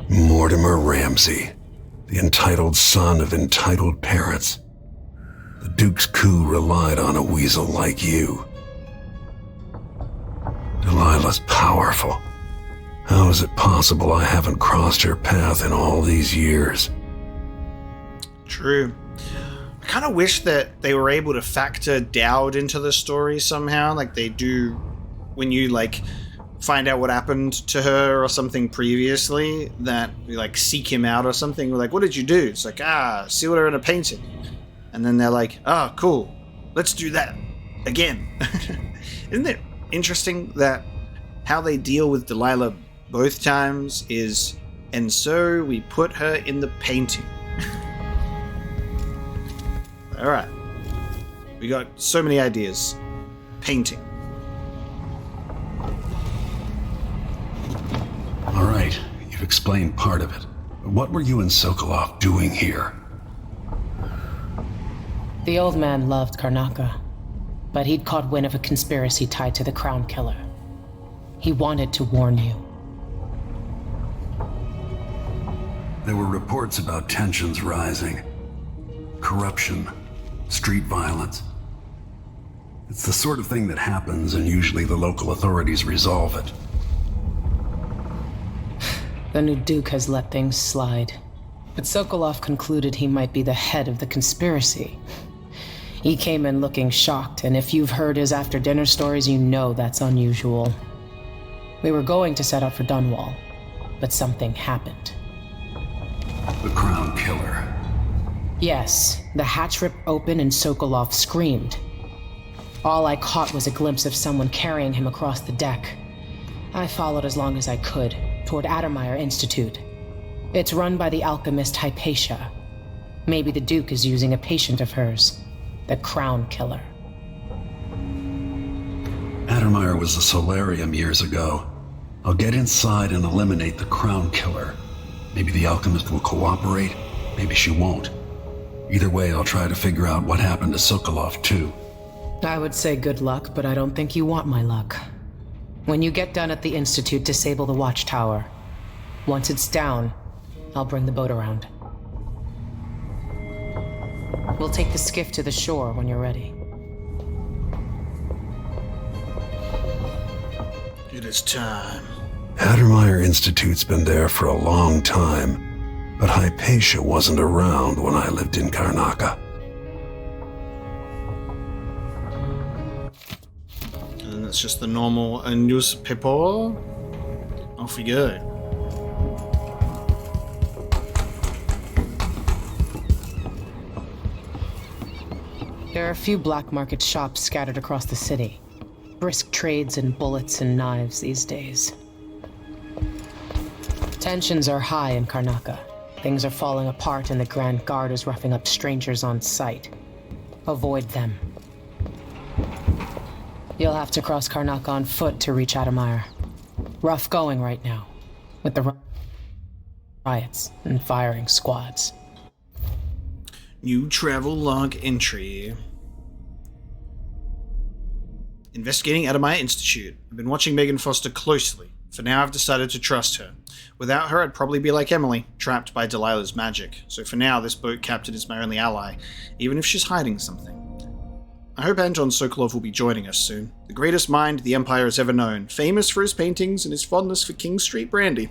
Mortimer Ramsey, the entitled son of entitled parents. The Duke's coup relied on a weasel like you. Delilah's powerful. How is it possible I haven't crossed her path in all these years? True. I kind of wish that they were able to factor Dowd into the story somehow, like they do when you, like, find out what happened to her or something previously, that we, like, seek him out or something. We're like, what did you do? It's like, see her in a painting. And then they're like, cool, let's do that again. Isn't it interesting that how they deal with Delilah both times is, and so we put her in the painting. Alright. We got so many ideas. Painting. Alright, you've explained part of it. What were you and Sokolov doing here? The old man loved Karnaka, but he'd caught wind of a conspiracy tied to the Crown Killer. He wanted to warn you. There were reports about tensions rising. Corruption, street violence. It's the sort of thing that happens, and usually the local authorities resolve it. The new Duke has let things slide, but Sokolov concluded he might be the head of the conspiracy. He came in looking shocked, and if you've heard his after-dinner stories, you know that's unusual. We were going to set out for Dunwall, but something happened. The Crown Killer. Yes, the hatch ripped open and Sokolov screamed. All I caught was a glimpse of someone carrying him across the deck. I followed as long as I could, toward Addermire Institute. It's run by the alchemist Hypatia. Maybe the Duke is using a patient of hers, the Crown Killer. Addermire was a solarium years ago. I'll get inside and eliminate the Crown Killer. Maybe the alchemist will cooperate, maybe she won't. Either way, I'll try to figure out what happened to Sokolov, too. I would say good luck, but I don't think you want my luck. When you get done at the Institute, disable the watchtower. Once it's down, I'll bring the boat around. We'll take the skiff to the shore when you're ready. It is time. Addermire Institute's been there for a long time, but Hypatia wasn't around when I lived in Karnaca. And that's just the normal newspaper. Off we go. There are a few black market shops scattered across the city. Brisk trades in bullets and knives these days. Tensions are high in Karnaca. Things are falling apart and the Grand Guard is roughing up strangers on sight. Avoid them. You'll have to cross Karnaca on foot to reach Addermire. Rough going right now, with the riots and firing squads. New travel log entry. Investigating Addermire Institute. I've been watching Megan Foster closely. For now, I've decided to trust her. Without her, I'd probably be like Emily, trapped by Delilah's magic. So for now, this boat captain is my only ally, even if she's hiding something. I hope Anton Sokolov will be joining us soon. The greatest mind the Empire has ever known, famous for his paintings and his fondness for King Street brandy.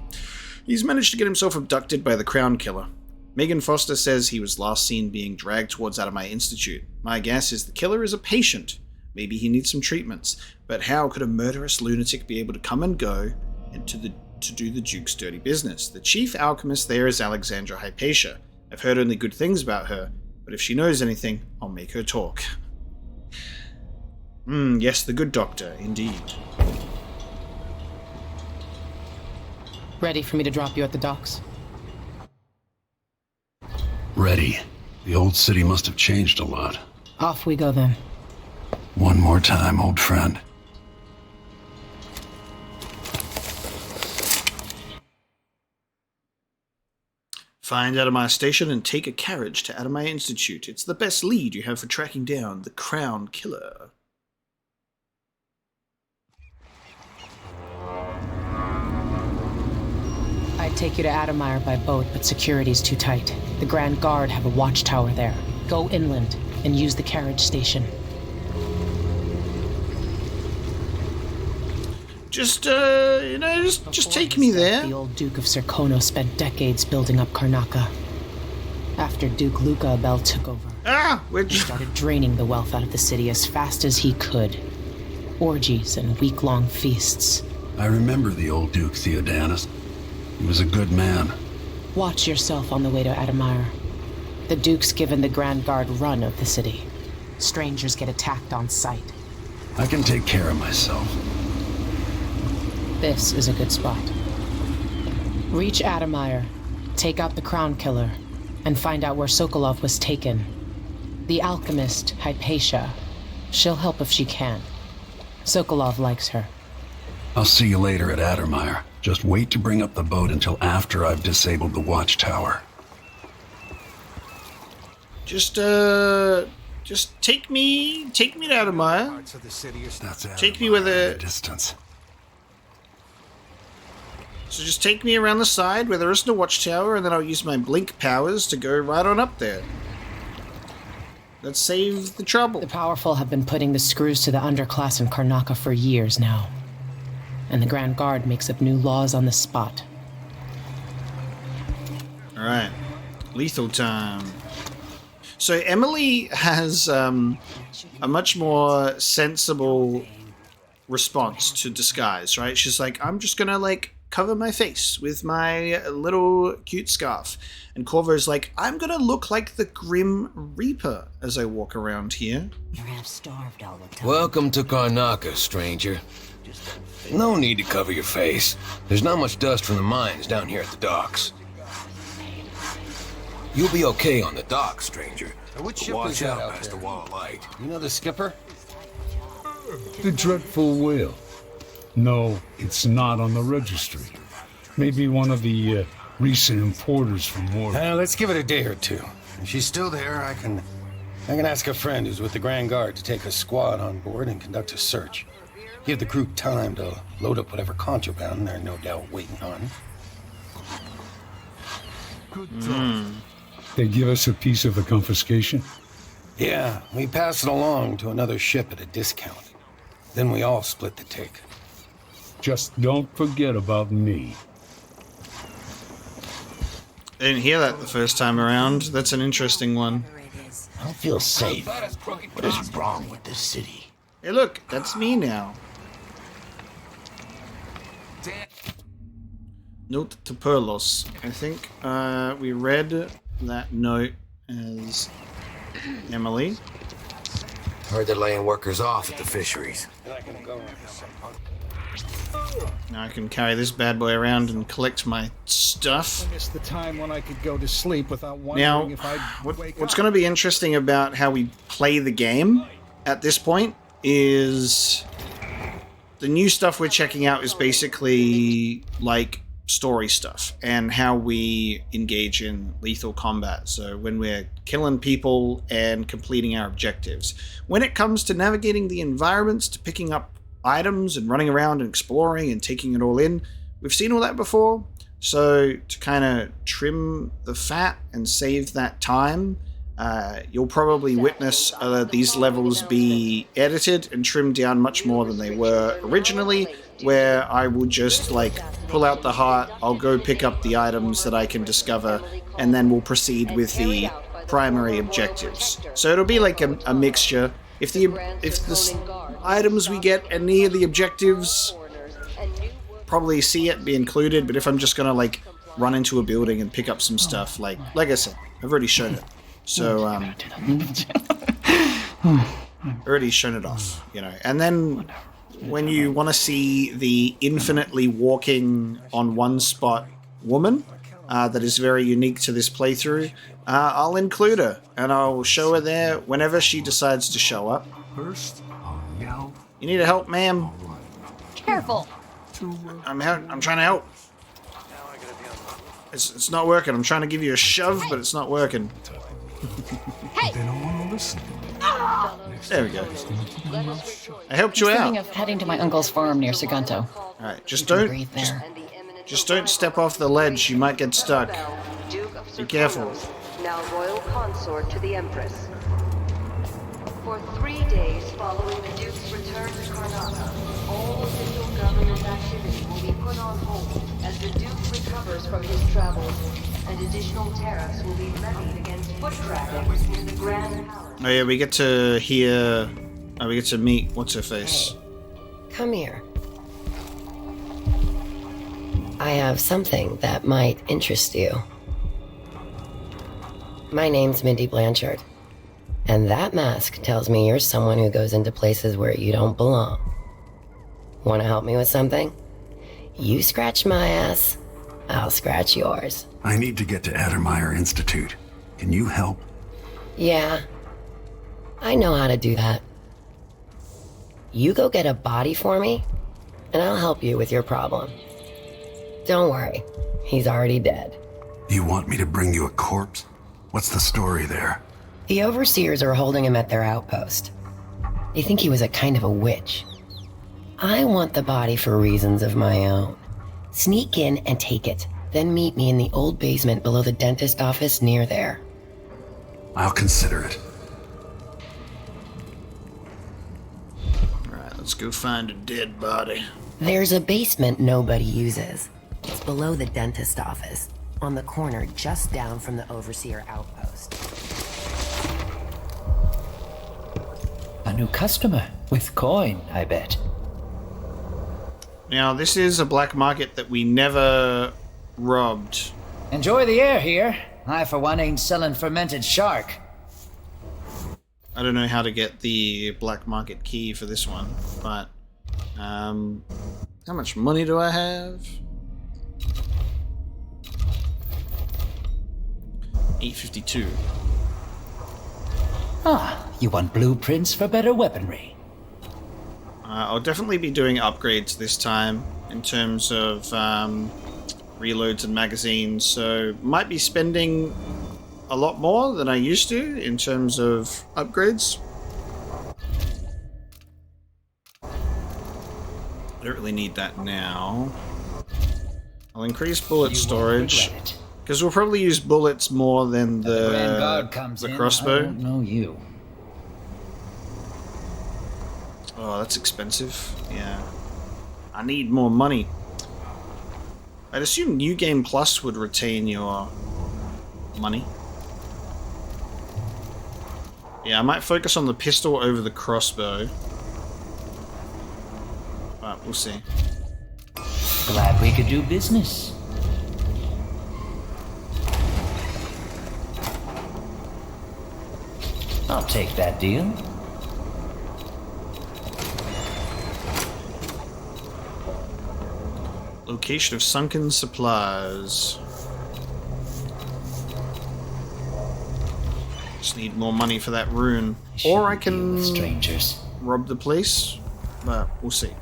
He's managed to get himself abducted by the Crown Killer. Megan Foster says he was last seen being dragged towards Addermire Institute. My guess is the killer is a patient. Maybe he needs some treatments, but how could a murderous lunatic be able to come and go and to do the Duke's dirty business? The chief alchemist there is Alexandra Hypatia. I've heard only good things about her, but if she knows anything, I'll make her talk. Yes, the good doctor, indeed. Ready for me to drop you at the docks? Ready. The old city must have changed a lot. Off we go then. One more time, old friend. Find Addermire Station and take a carriage to Addermire Institute. It's the best lead you have for tracking down the Crown Killer. I'd take you to Addermire by boat, but security's too tight. The Grand Guard have a watchtower there. Go inland and use the carriage station. Just take me there. The old Duke of Serkono spent decades building up Karnaca. After Duke Luca Abel took over, he started draining the wealth out of the city as fast as he could. Orgies and week-long feasts. I remember the old Duke Theodanis. He was a good man. Watch yourself on the way to Addermire. The Duke's given the Grand Guard run of the city. Strangers get attacked on sight. I can take care of myself. This is a good spot. Reach Addermire, take out the Crown Killer, and find out where Sokolov was taken. The alchemist, Hypatia. She'll help if she can. Sokolov likes her. I'll see you later at Addermire. Just wait to bring up the boat until after I've disabled the watchtower. Just take me to Addermire. Take me where the distance. So just take me around the side where there isn't a watchtower, and then I'll use my blink powers to go right on up there. Let's save the trouble. The powerful have been putting the screws to the underclass in Karnaca for years now. And the Grand Guard makes up new laws on the spot. Alright. Lethal time. So Emily has a much more sensible response to disguise, right? She's like, I'm just gonna, cover my face with my little cute scarf. And Corvo's like, I'm gonna look like the Grim Reaper as I walk around here. You're half starved all the time. Welcome to Karnaca, stranger. No need to cover your face. There's not much dust from the mines down here at the docks. You'll be okay on the docks, stranger. Which ship Watch is that out out past there? the wall of light. You know the skipper? The dreadful whale. No, it's not on the registry. Maybe one of the recent importers from Mordor. Let's give it a day or two. If she's still there, I can ask a friend who's with the Grand Guard to take a squad on board and conduct a search. Give the crew time to load up whatever contraband they're no doubt waiting on. They give us a piece of the confiscation? Yeah, we pass it along to another ship at a discount. Then we all split the take. Just don't forget about me. I didn't hear that the first time around. That's an interesting one. I don't feel safe. What is wrong with this city? Hey, look, that's me now. Note to Perlos. I think we read that note as Emily. Heard they're laying workers off at the fisheries. Now I can carry this bad boy around and collect my stuff. I missed the time when I could go to sleep without Now, wondering if I'd what's going to be interesting about how we play the game at this point is the new stuff we're checking out is basically like story stuff and how we engage in lethal combat. So when we're killing people and completing our objectives. When it comes to navigating the environments, to picking up items and running around and exploring and taking it all in, we've seen all that before. So to kind of trim the fat and save that time, you'll probably witness these levels be edited and trimmed down much more than they were originally, where I will just like pull out the heart, I'll go pick up the items that I can discover, and then we'll proceed with the primary objectives. So it'll be like a mixture. If the items we get are near the objectives, probably see it be included, but if I'm just gonna like run into a building and pick up some stuff, like I said, I've already shown it. So already shown it off, you know. And then when you want to see the infinitely walking on one spot woman that is very unique to this playthrough, I'll include her and I'll show her there whenever she decides to show up. First, I'll yell. You need help, ma'am? Careful. I'm trying to help. It's not working. I'm trying to give you a shove, but it's not working. Hey! They don't want to listen. There we go. I helped you out. Thinking of heading to my uncle's farm near Sagunto. All right, just don't step off the ledge. You might get stuck. Be careful. Now royal consort to the Empress. For 3 days following the Duke's return to Karnataka, all official government activity will be put on hold as the Duke recovers from his travels, and additional tariffs will be levied against foot traffic in the Grand Palace. Oh yeah, we get to hear... we get to meet what's-her-face. Come here. I have something that might interest you. My name's Mindy Blanchard, and that mask tells me you're someone who goes into places where you don't belong. Want to help me with something? You scratch my ass, I'll scratch yours. I need to get to Addermeyer Institute. Can you help? Yeah, I know how to do that. You go get a body for me, and I'll help you with your problem. Don't worry, he's already dead. You want me to bring you a corpse? What's the story there? The overseers are holding him at their outpost. They think he was a kind of a witch. I want the body for reasons of my own. Sneak in and take it, then meet me in the old basement below the dentist office near there. I'll consider it. Alright, let's go find a dead body. There's a basement nobody uses. It's below the dentist office, on the corner just down from the overseer outpost. A new customer with coin, I bet. Now, this is a black market that we never robbed. Enjoy the air here. I, for one, ain't selling fermented shark. I don't know how to get the black market key for this one, but How much money do I have? 852. Ah, you want blueprints for better weaponry? I'll definitely be doing upgrades this time in terms of reloads and magazines, so might be spending a lot more than I used to in terms of upgrades. I don't really need that now. I'll increase bullet storage, because we'll probably use bullets more than the crossbow. I don't know you. Oh, that's expensive. Yeah. I need more money. I'd assume New Game Plus would retain your money. Yeah, I might focus on the pistol over the crossbow. But we'll see. Glad we could do business. I'll take that deal. Location of sunken supplies. Just need more money for that rune. Or I can rob the place, but we'll see.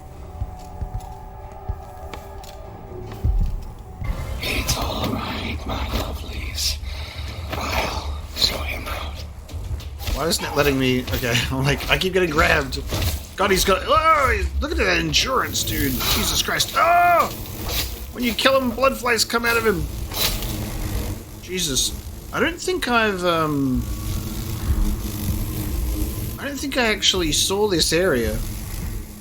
It's all right, my lovelies. I'll show him out. Why isn't it letting me? Okay, I'm like, I keep getting grabbed. God, he's got. Oh, look at that endurance, dude. Jesus Christ. Oh! When you kill him, blood flies come out of him. Jesus. I don't think I actually saw this area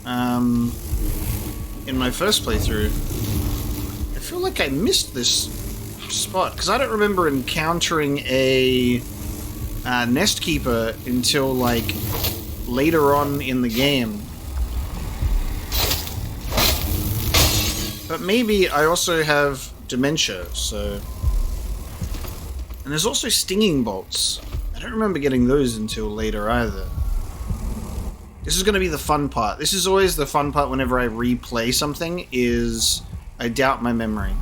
in my first playthrough. I feel like I missed this spot because I don't remember encountering a nest keeper until like later on in the game. But maybe I also have dementia, so... And there's also stinging bolts. I don't remember getting those until later either. This is going to be the fun part. This is always the fun part whenever I replay something, is I doubt my memory.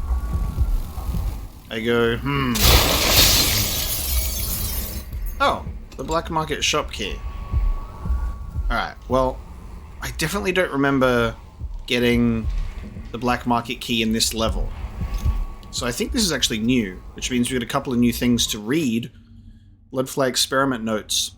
I go, Oh, the black market shop key. Alright, well, I definitely don't remember getting the black market key in this level. So I think this is actually new, which means we've got a couple of new things to read. Bloodfly experiment notes.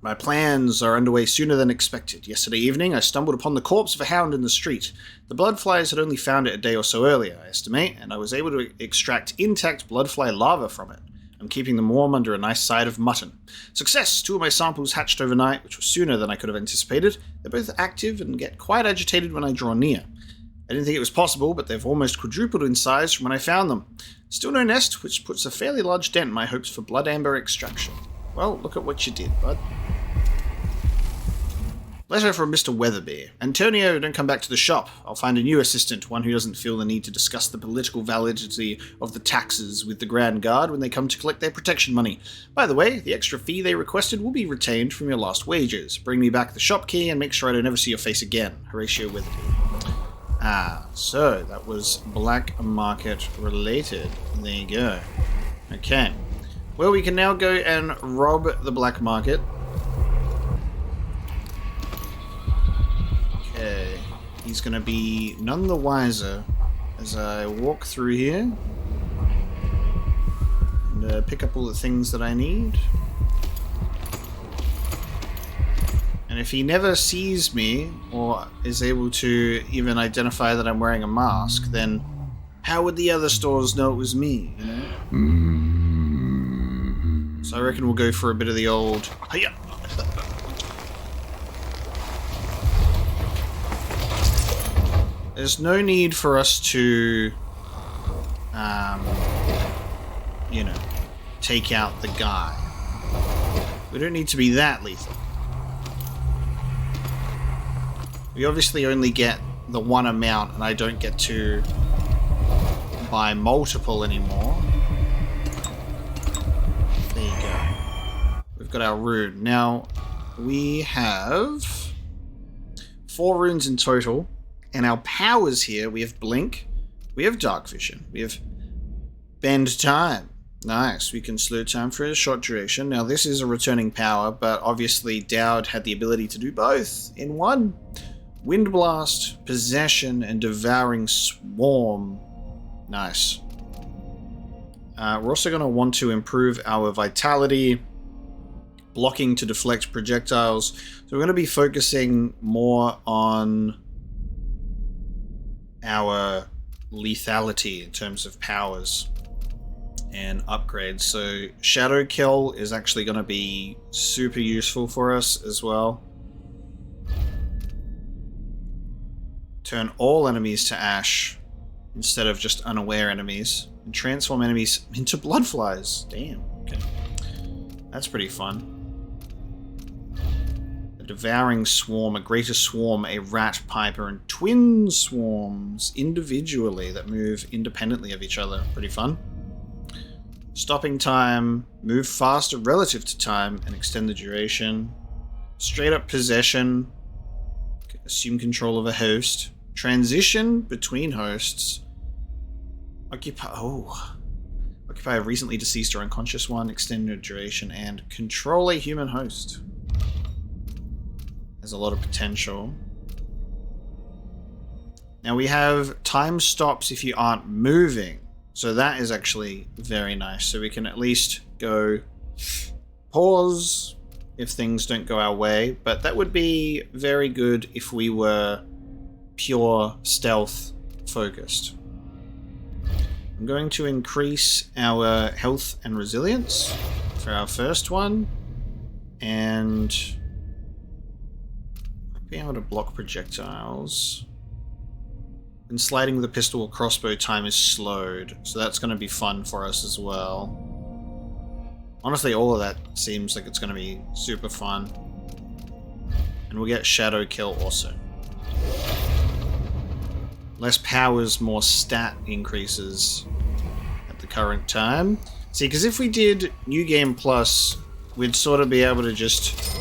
My plans are underway sooner than expected. Yesterday evening, I stumbled upon the corpse of a hound in the street. The bloodflies had only found it a day or so earlier, I estimate, and I was able to extract intact bloodfly larvae from it. I'm keeping them warm under a nice side of mutton. Success! 2 of my samples hatched overnight, which was sooner than I could have anticipated. They're both active and get quite agitated when I draw near. I didn't think it was possible, but they've almost quadrupled in size from when I found them. Still no nest, which puts a fairly large dent in my hopes for blood amber extraction. Well, look at what you did, bud. Letter from Mr. Weatherby. Antonio, don't come back to the shop. I'll find a new assistant, one who doesn't feel the need to discuss the political validity of the taxes with the Grand Guard when they come to collect their protection money. By the way, the extra fee they requested will be retained from your last wages. Bring me back the shop key and make sure I don't ever see your face again. Horatio Weatherby. Ah, so that was black market related. There you go. Okay. Well, we can now go and rob the black market. Okay. He's going to be none the wiser as I walk through here and pick up all the things that I need. And if he never sees me, or is able to even identify that I'm wearing a mask, then how would the other stores know it was me, you know? So I reckon we'll go for a bit of the old... Hiya! There's no need for us to, you know, take out the guy. We don't need to be that lethal. We obviously only get the one amount, and I don't get to buy multiple anymore. There you go. We've got our rune. Now, we have 4 runes in total. And our powers here, we have Blink, we have Dark Vision, we have Bend Time. Nice, we can slow time for a short duration. Now this is a returning power, but obviously Dowd had the ability to do both in one. Wind Blast, Possession, and Devouring Swarm. Nice. We're also going to want to improve our Vitality, blocking to deflect projectiles. So we're going to be focusing more on our lethality in terms of powers and upgrades. So Shadow Kill is actually going to be super useful for us as well. Turn all enemies to ash instead of just unaware enemies. And transform enemies into bloodflies. Damn, okay. That's pretty fun. A devouring swarm, a greater swarm, a rat piper, and twin swarms individually that move independently of each other. Pretty fun. Stopping time, move faster relative to time, and extend the duration. Straight up possession. Assume control of a host. Transition between hosts. Occupy a recently deceased or unconscious one, extend your duration, and control a human host. There's a lot of potential. Now we have time stops if you aren't moving. So that is actually very nice. So we can at least go pause if things don't go our way. But that would be very good if we were pure stealth focused. I'm going to increase our health and resilience for our first one, and be able to block projectiles. And sliding the pistol or crossbow time is slowed, so that's going to be fun for us as well. Honestly, all of that seems like it's going to be super fun. And we'll get Shadow Kill also. Less powers, more stat increases at the current time. See, because if we did New Game Plus, we'd sort of be able to just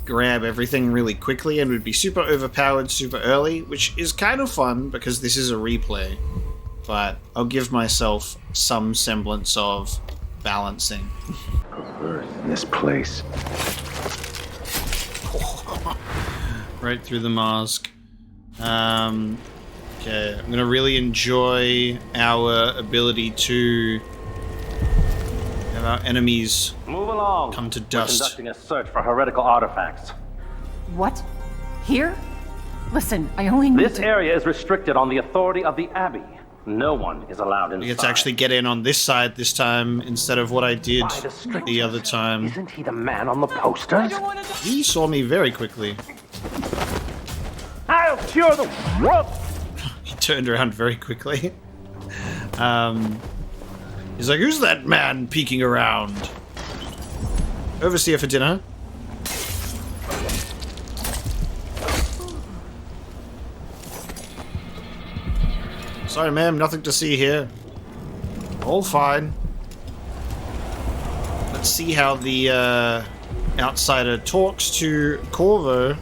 grab everything really quickly and we'd be super overpowered super early, which is kind of fun because this is a replay. But I'll give myself some semblance of balancing. In this place. Right through the mask. Okay, I'm gonna really enjoy our ability to have our enemies move along. Come to dust. We're conducting a search for heretical artifacts. What? Here? Listen, I only need This area is restricted on the authority of the Abbey. No one is allowed inside. I get to actually get in on this side this time instead of what I did the other time. Isn't he the man on the posters? He saw me very quickly. I'll cure the world. He turned around very quickly. He's like, who's that man peeking around? Overseer for dinner. Sorry, ma'am, nothing to see here. All fine. Let's see how the outsider talks to Corvo.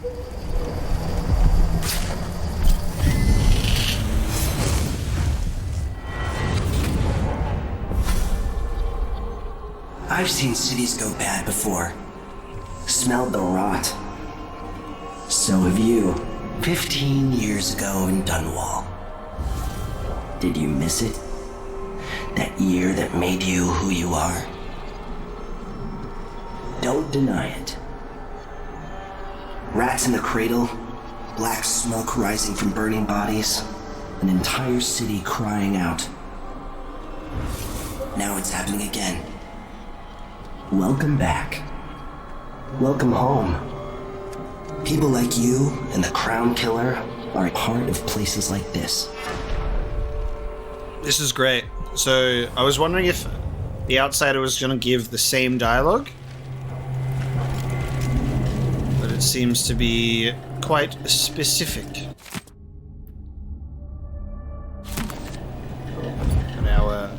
I've seen cities go bad before. Smelled the rot. So have you. 15 years ago in Dunwall. Did you miss it? That year that made you who you are? Don't deny it. Rats in the cradle, black smoke rising from burning bodies, an entire city crying out. Now it's happening again. Welcome back. Welcome home. People like you and the Crown Killer are a part of places like this. This is great. So, I was wondering if the outsider was going to give the same dialogue. But it seems to be quite specific. And our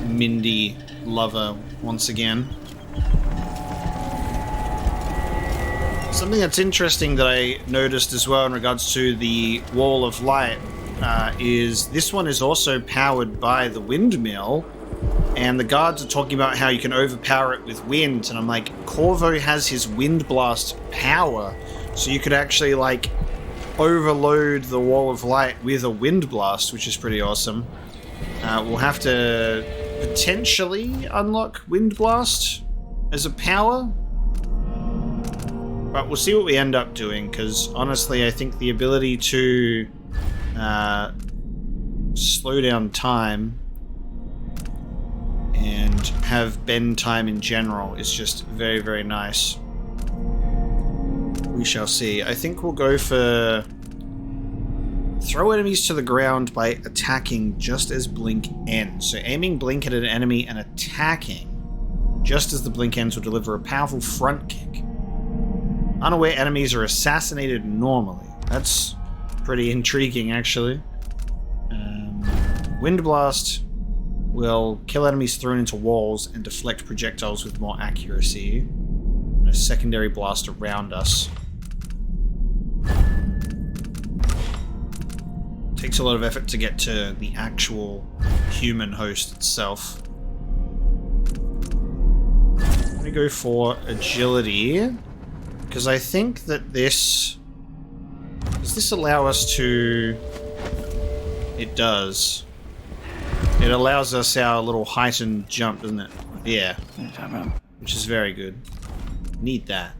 Mindy lover once again. Something that's interesting that I noticed as well in regards to the Wall of Light is this one is also powered by the windmill, and the guards are talking about how you can overpower it with wind, and I'm like, Corvo has his wind blast power, so you could actually like overload the Wall of Light with a wind blast, which is pretty awesome. We'll have to potentially unlock wind blast as a power, but we'll see what we end up doing, because honestly I think the ability to slow down time and have bend time in general is just very, very nice. We shall see. I think we'll go for throw enemies to the ground by attacking just as blink ends. So aiming blink at an enemy and attacking just as the blink ends will deliver a powerful front kick. Unaware enemies are assassinated normally. That's pretty intriguing, actually. Wind Blast will kill enemies thrown into walls and deflect projectiles with more accuracy. And a secondary blast around us. Takes a lot of effort to get to the actual human host itself. I'm going to go for agility, because I think that this... Does this allow us to... It does. It allows us our little heightened jump, doesn't it? Yeah. Which is very good. Need that.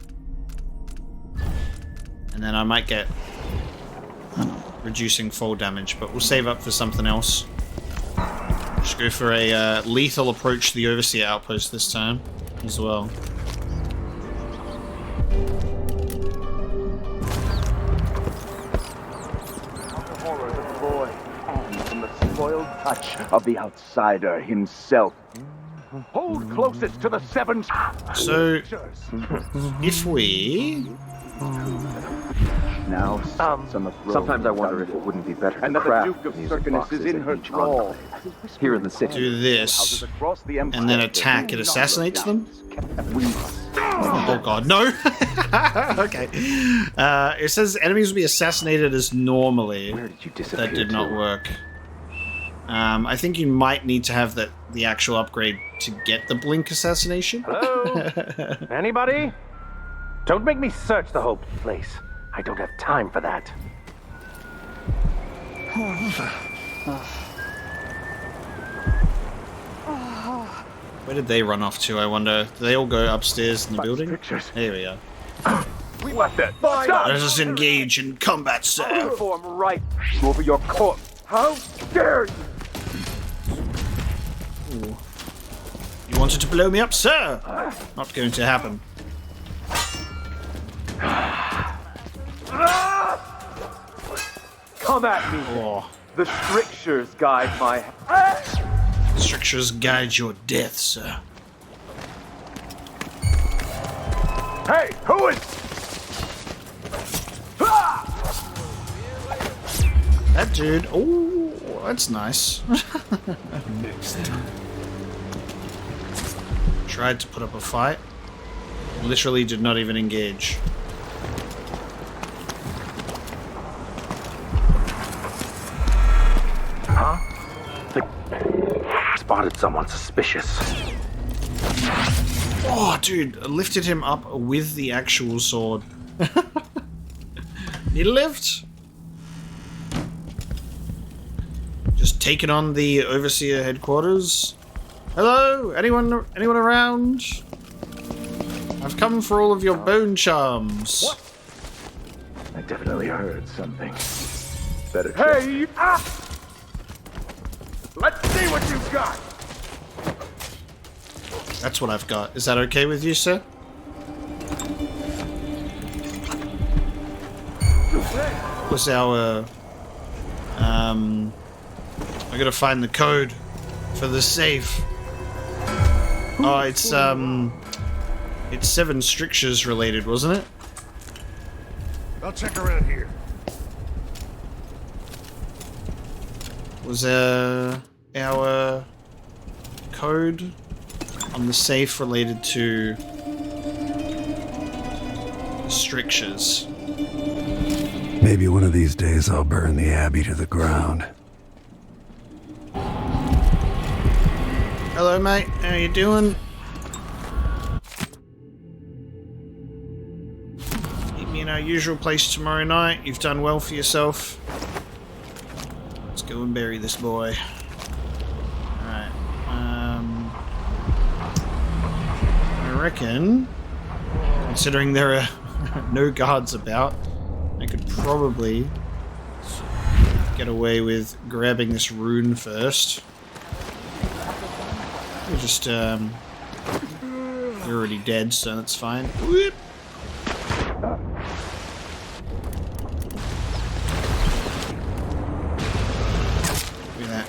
And then I might get reducing fall damage, but we'll save up for something else. Just go for a lethal approach to the Overseer outpost this time as well. Spoiled touch of the outsider himself. Hold closest to the seven. So, if we now, sometimes I wonder if it wouldn't be better to craft the Duke is in her thrall here in the city. Do this, and then attack. It assassinates them. Oh god, no! Okay. It says enemies will be assassinated as normally. Where did you disappear? That did not work. I think you might need to have the actual upgrade to get the blink assassination. Hello? Anybody? Don't make me search the whole place. I don't have time for that. Where did they run off to, I wonder? Do they all go upstairs in the building? Pictures. There we go. We left it. Let us engage in combat, sir. Form right over your corpse. How dare you? Ooh. You wanted to blow me up, sir? Not going to happen. Come at me. Oh. The strictures guide my... Strictures guide your death, sir. Hey, who is... That dude... Oh, that's nice. Next. Tried to put up a fight. Literally did not even engage. Huh? Spotted someone suspicious. Oh, dude, I lifted him up with the actual sword. He lived. Just taking on the Overseer headquarters. Hello? Anyone around? I've come for all of your bone charms. What? I definitely heard something. Better check. Hey! Let's see what you've got! That's what I've got. Is that okay with you, sir? What's our... I gotta find the code for the safe. Oh, it's 7 strictures related, wasn't it? I'll check around here. Was our code on the safe related to strictures. Maybe one of these days I'll burn the Abbey to the ground. Hello, mate. How you doing? Meet me in our usual place tomorrow night. You've done well for yourself. Let's go and bury this boy. Alright. I reckon, considering there are no guards about, I could probably get away with grabbing this rune first. We're just, you're already dead, so that's fine. Whoop. Look at that.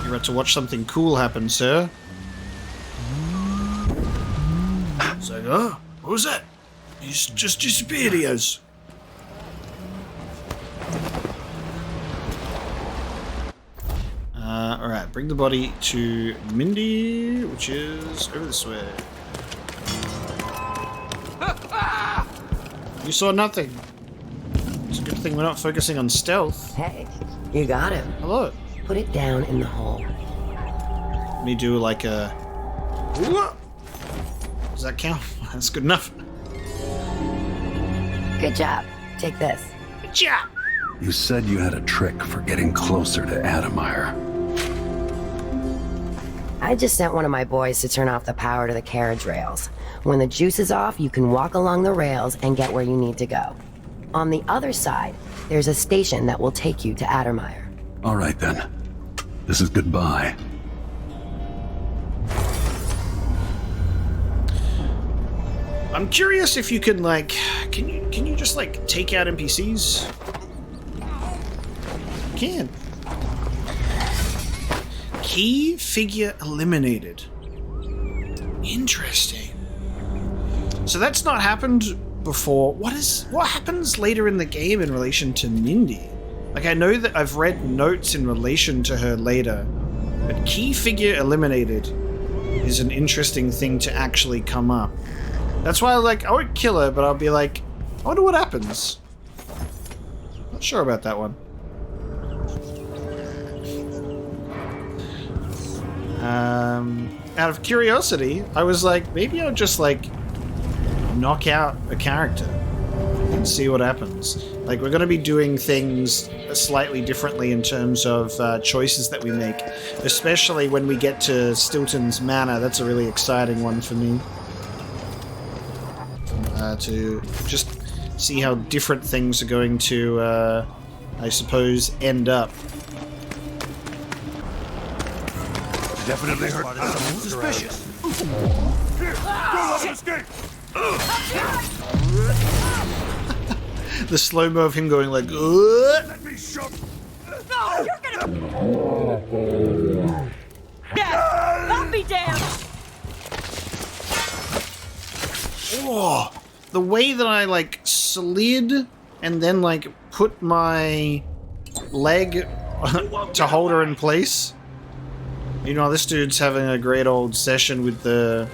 You're about to watch something cool happen, sir. It's like, oh, what was that? He's just disappeared, he has. Alright, bring the body to Mindy, which is over this way. You saw nothing. It's a good thing we're not focusing on stealth. Hey, you got him. Hello. Put it down in the hole. Let me do like a... Does that count? That's good enough. Good job. Take this. Good job. You said you had a trick for getting closer to Adamire. I just sent one of my boys to turn off the power to the carriage rails. When the juice is off, you can walk along the rails and get where you need to go. On the other side, there's a station that will take you to Adamire. All right then. This is goodbye. I'm curious if you can like, can you just like take out NPCs? You can. Key figure eliminated. Interesting. So that's not happened before. What happens later in the game in relation to Mindy? Like I know that I've read notes in relation to her later, but key figure eliminated is an interesting thing to actually come up. That's why, like, I won't kill her, but I'll be like, I wonder what happens. Not sure about that one. Out of curiosity, I was like, maybe I'll just, like, knock out a character and see what happens. Like, we're going to be doing things slightly differently in terms of choices that we make, especially when we get to Stilton's Manor. That's a really exciting one for me. To just see how different things are going to, I suppose, end up. Definitely heard someone suspicious. Here, go let escape. The slow-mo of him going like, let me show. No, you're gonna. Yes, I'll be damned. Oh, the way that I like slid and then like put my leg to hold her in place. You know, this dude's having a great old session with the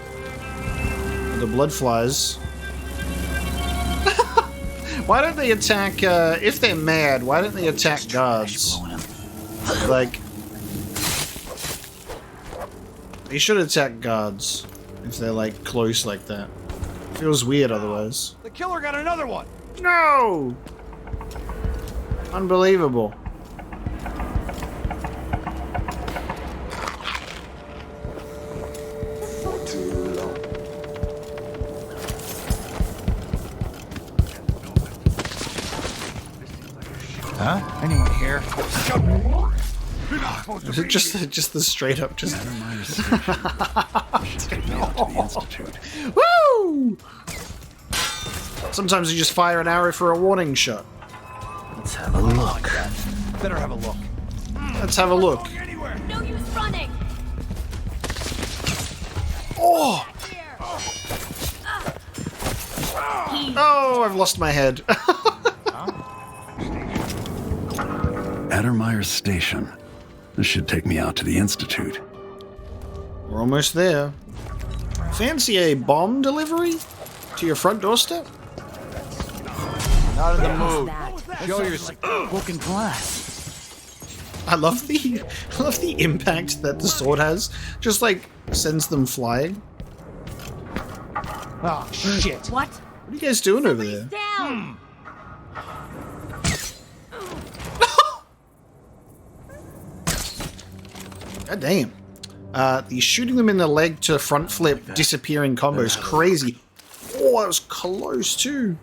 blood flies. Why don't they attack, if they're mad, why don't they attack guards? Like, they should attack guards if they're like close like that. Feels weird otherwise. The killer got another one. No! Unbelievable. Huh? Anyone here? Is it just the straight up just? Woo! Sometimes you just fire an arrow for a warning shot. Let's have a look. Better have a look. Let's have a look. No use running. Oh! Oh, I've lost my head. Addermire Station. This should take me out to the Institute. We're almost there. Fancy a bomb delivery to your front doorstep? Not in the mood. Show yourself. Broken glass. I love the impact that the sword has. Just like sends them flying. Oh shit! What? What are you guys doing over there? Down. God damn. The shooting them in the leg to front flip disappearing combo is crazy. Oh, that was close too.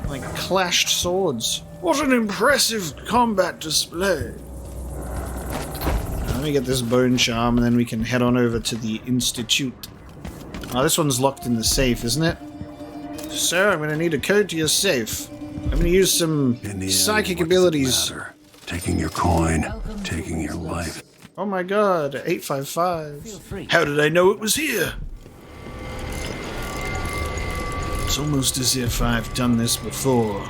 Like clashed swords. What an impressive combat display. Let me get this bone charm and then we can head on over to the Institute. Oh, this one's locked in the safe, isn't it? Sir, I'm going to need a code to your safe. I'm going to use some psychic abilities. Taking your coin, taking your life. Oh my god, 855. How did I know it was here? It's almost as if I've done this before.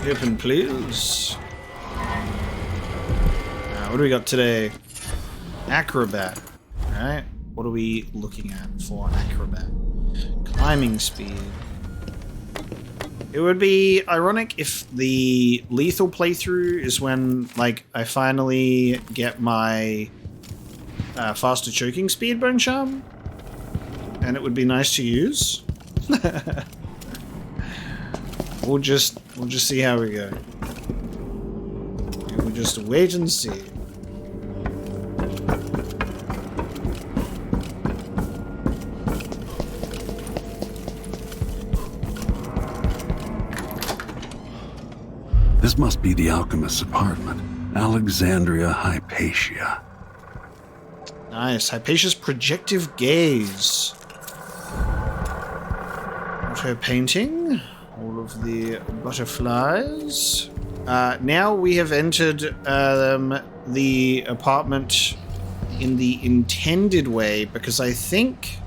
Open, please. What do we got today? Acrobat. Alright, what are we looking at for acrobat? Climbing speed. It would be ironic if the lethal playthrough is when, like, I finally get my faster choking speed bone charm, and it would be nice to use. We'll just see how we go. We'll just wait and see. This must be the alchemist's apartment. Alexandria Hypatia. Nice. Hypatia's projective gaze. Auto painting. All of the butterflies. Now we have entered the apartment in the intended way, because I think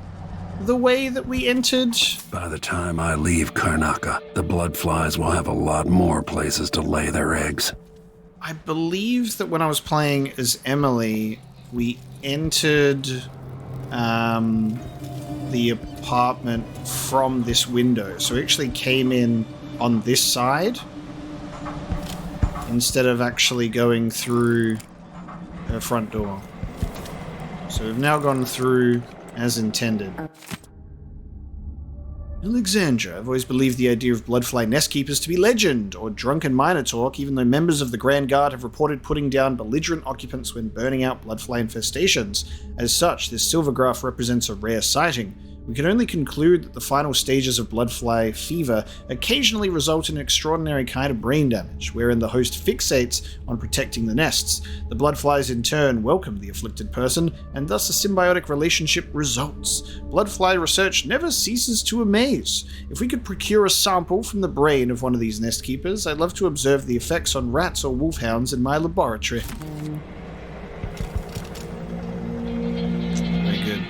the way that we entered... By the time I leave Karnaca, the bloodflies will have a lot more places to lay their eggs. I believe that when I was playing as Emily, we entered the apartment from this window. So we actually came in on this side instead of actually going through her front door. So we've now gone through as intended. Alexandra. I've always believed the idea of bloodfly nest keepers to be legend or drunken minor talk, even though members of the Grand Guard have reported putting down belligerent occupants when burning out bloodfly infestations. As such, this silvergraph represents a rare sighting. We can only conclude that the final stages of bloodfly fever occasionally result in an extraordinary kind of brain damage, wherein the host fixates on protecting the nests. The bloodflies in turn welcome the afflicted person, and thus a symbiotic relationship results. Bloodfly research never ceases to amaze. If we could procure a sample from the brain of one of these nest keepers, I'd love to observe the effects on rats or wolfhounds in my laboratory. Very good.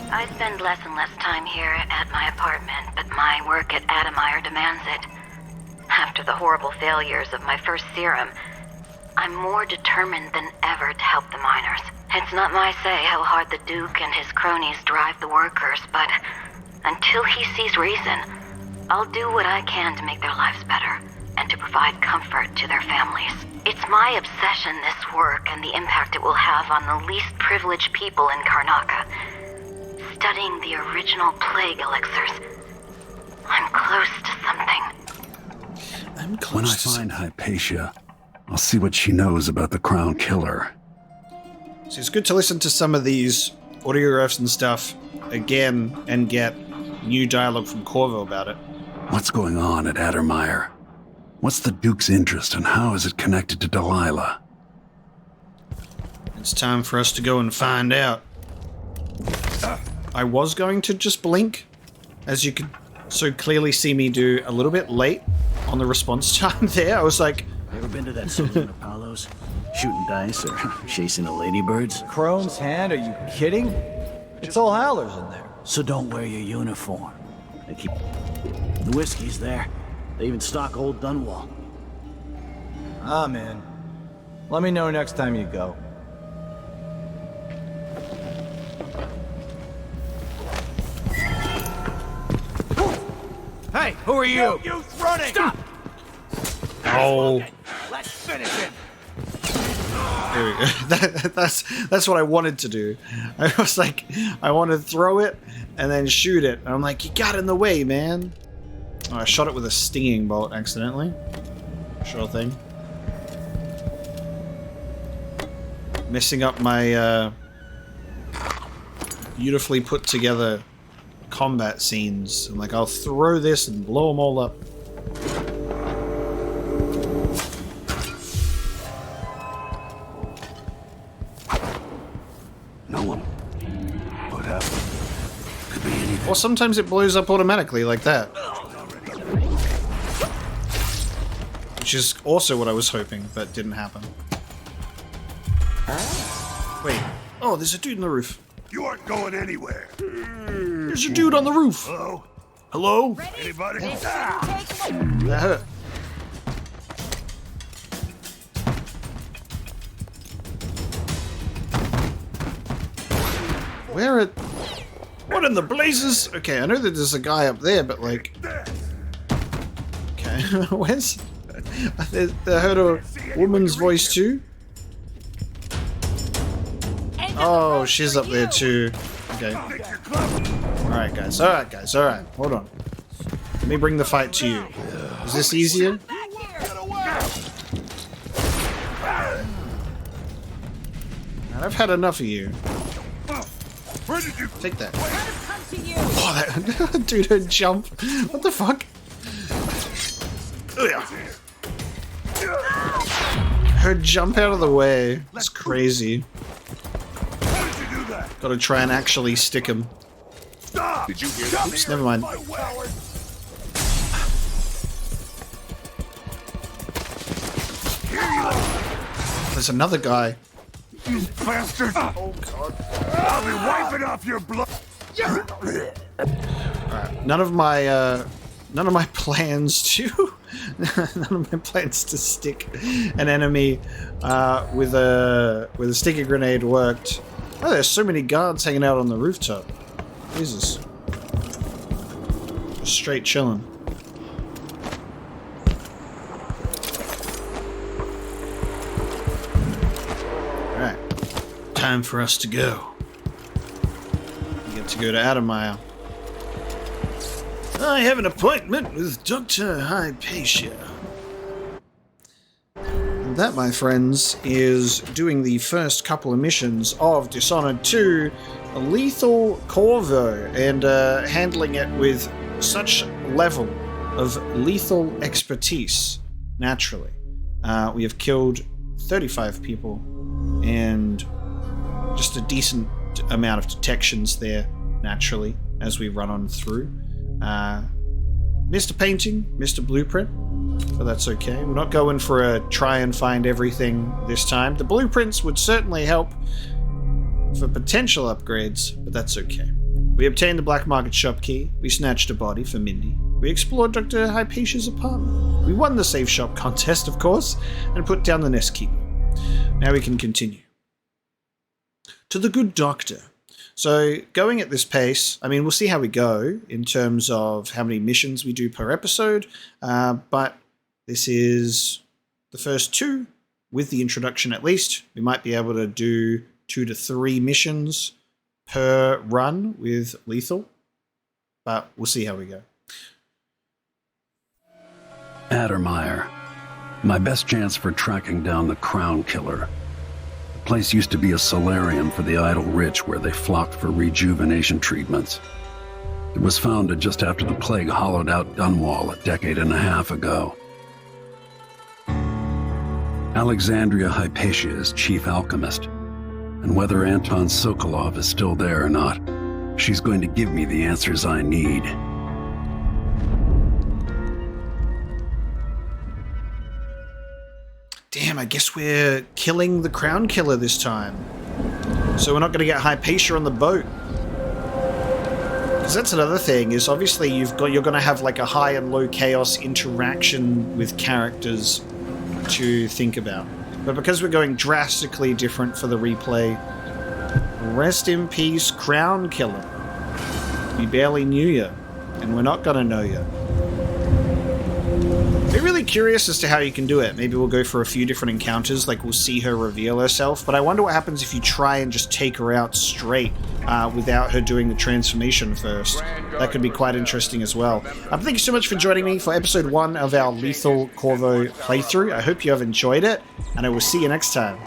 I spend less and less time here at my apartment, but my work at Adamire demands it. After the horrible failures of my first serum, I'm more determined than ever to help the miners. It's not my say how hard the Duke and his cronies drive the workers, but until he sees reason, I'll do what I can to make their lives better and to provide comfort to their families. It's my obsession, this work, and the impact it will have on the least privileged people in Karnaca. Studying the original plague elixirs, I'm close to something. When I find Hypatia, I'll see what she knows about the Crown Killer. So it's good to listen to some of these audiographs and stuff again and get new dialogue from Corvo about it. What's going on at Addermire? What's the Duke's interest and how is it connected to Delilah? It's time for us to go and find out. I was going to just blink, as you could so clearly see me do a little bit late on the response time there. I was like... Ever been to that saloon Apollo's? Shooting dice or chasing the ladybirds? Crone's hand? Are you kidding? It's all howlers in there. So don't wear your uniform. They keep... The whiskey's there. They even stock old Dunwall. I'm in. Let me know next time you go. Hey, who are you? You running! Stop! Oh. Let's finish it! There we go. That's what I wanted to do. I was like, I want to throw it and then shoot it. And I'm like, you got in the way, man. Oh, I shot it with a stinging bolt accidentally. Sure thing. Messing up my beautifully put together combat scenes. I'm like, I'll throw this and blow them all up. No one. What happened? Could be anything. Or sometimes it blows up automatically like that. Which is also what I was hoping, but didn't happen. Wait. Oh, there's a dude on the roof. You aren't going anywhere. There's a dude on the roof. Hello? Hello? Anybody? That hurt. Where it? What in the blazes? Okay, I know that there's a guy up there, but like... Okay, where's... I heard a woman's voice too. Oh, she's up there too. Okay. Alright guys, alright. Hold on. Let me bring the fight to you. Is this easier? Man, I've had enough of you. Where did you take that? Oh, that dude, her jump. What the fuck? Her jump out of the way. It's crazy. Gotta try and actually stick him. Did you hear that? Oops, never mind. There's another guy. You bastard! Oh god. I'll be wiping off your blood. Alright, none of my plans to stick an enemy with a sticky grenade worked. Oh, there's so many guards hanging out on the rooftop. Jesus. Just straight chilling. Alright. Time for us to go. We get to go to Adamire. I have an appointment with Dr. Hypatia. And that, my friends, is doing the first couple of missions of Dishonored 2, Lethal Corvo, and handling it with such level of lethal expertise, naturally. We have killed 35 people, and just a decent amount of detections there, naturally, as we run on through. Mr. Painting, Mr. Blueprint, but that's okay. We're not going for a try and find everything this time. The blueprints would certainly help for potential upgrades, but that's okay. We obtained the black market shop key. We snatched a body for Mindy. We explored Dr. Hypatia's apartment. We won the safe shop contest, of course, and put down the nest keeper. Now we can continue. To the good doctor. So, going at this pace, I mean, we'll see how we go in terms of how many missions we do per episode, but this is the first two, with the introduction at least. We might be able to do 2 to 3 missions per run with Lethal, but we'll see how we go. Adamire. My best chance for tracking down the Crown Killer. The place used to be a solarium for the idle rich where they flocked for rejuvenation treatments. It was founded just after the plague hollowed out Dunwall a decade and a half ago. Alexandria Hypatia is chief alchemist, and whether Anton Sokolov is still there or not, she's going to give me the answers I need. Damn, I guess we're killing the Crown Killer this time. So we're not going to get Hypatia on the boat. Because that's another thing, is obviously you're going to have like a high and low chaos interaction with characters to think about. But because we're going drastically different for the replay, rest in peace, Crown Killer. We barely knew you, and we're not going to know you. Be really curious as to how you can do it. Maybe we'll go for a few different encounters, like we'll see her reveal herself, but I wonder what happens if you try and just take her out straight without her doing the transformation first. That could be quite interesting as well. Thank you so much for joining me for episode 1 of our Lethal Corvo playthrough. I hope you have enjoyed it, and I will see you next time.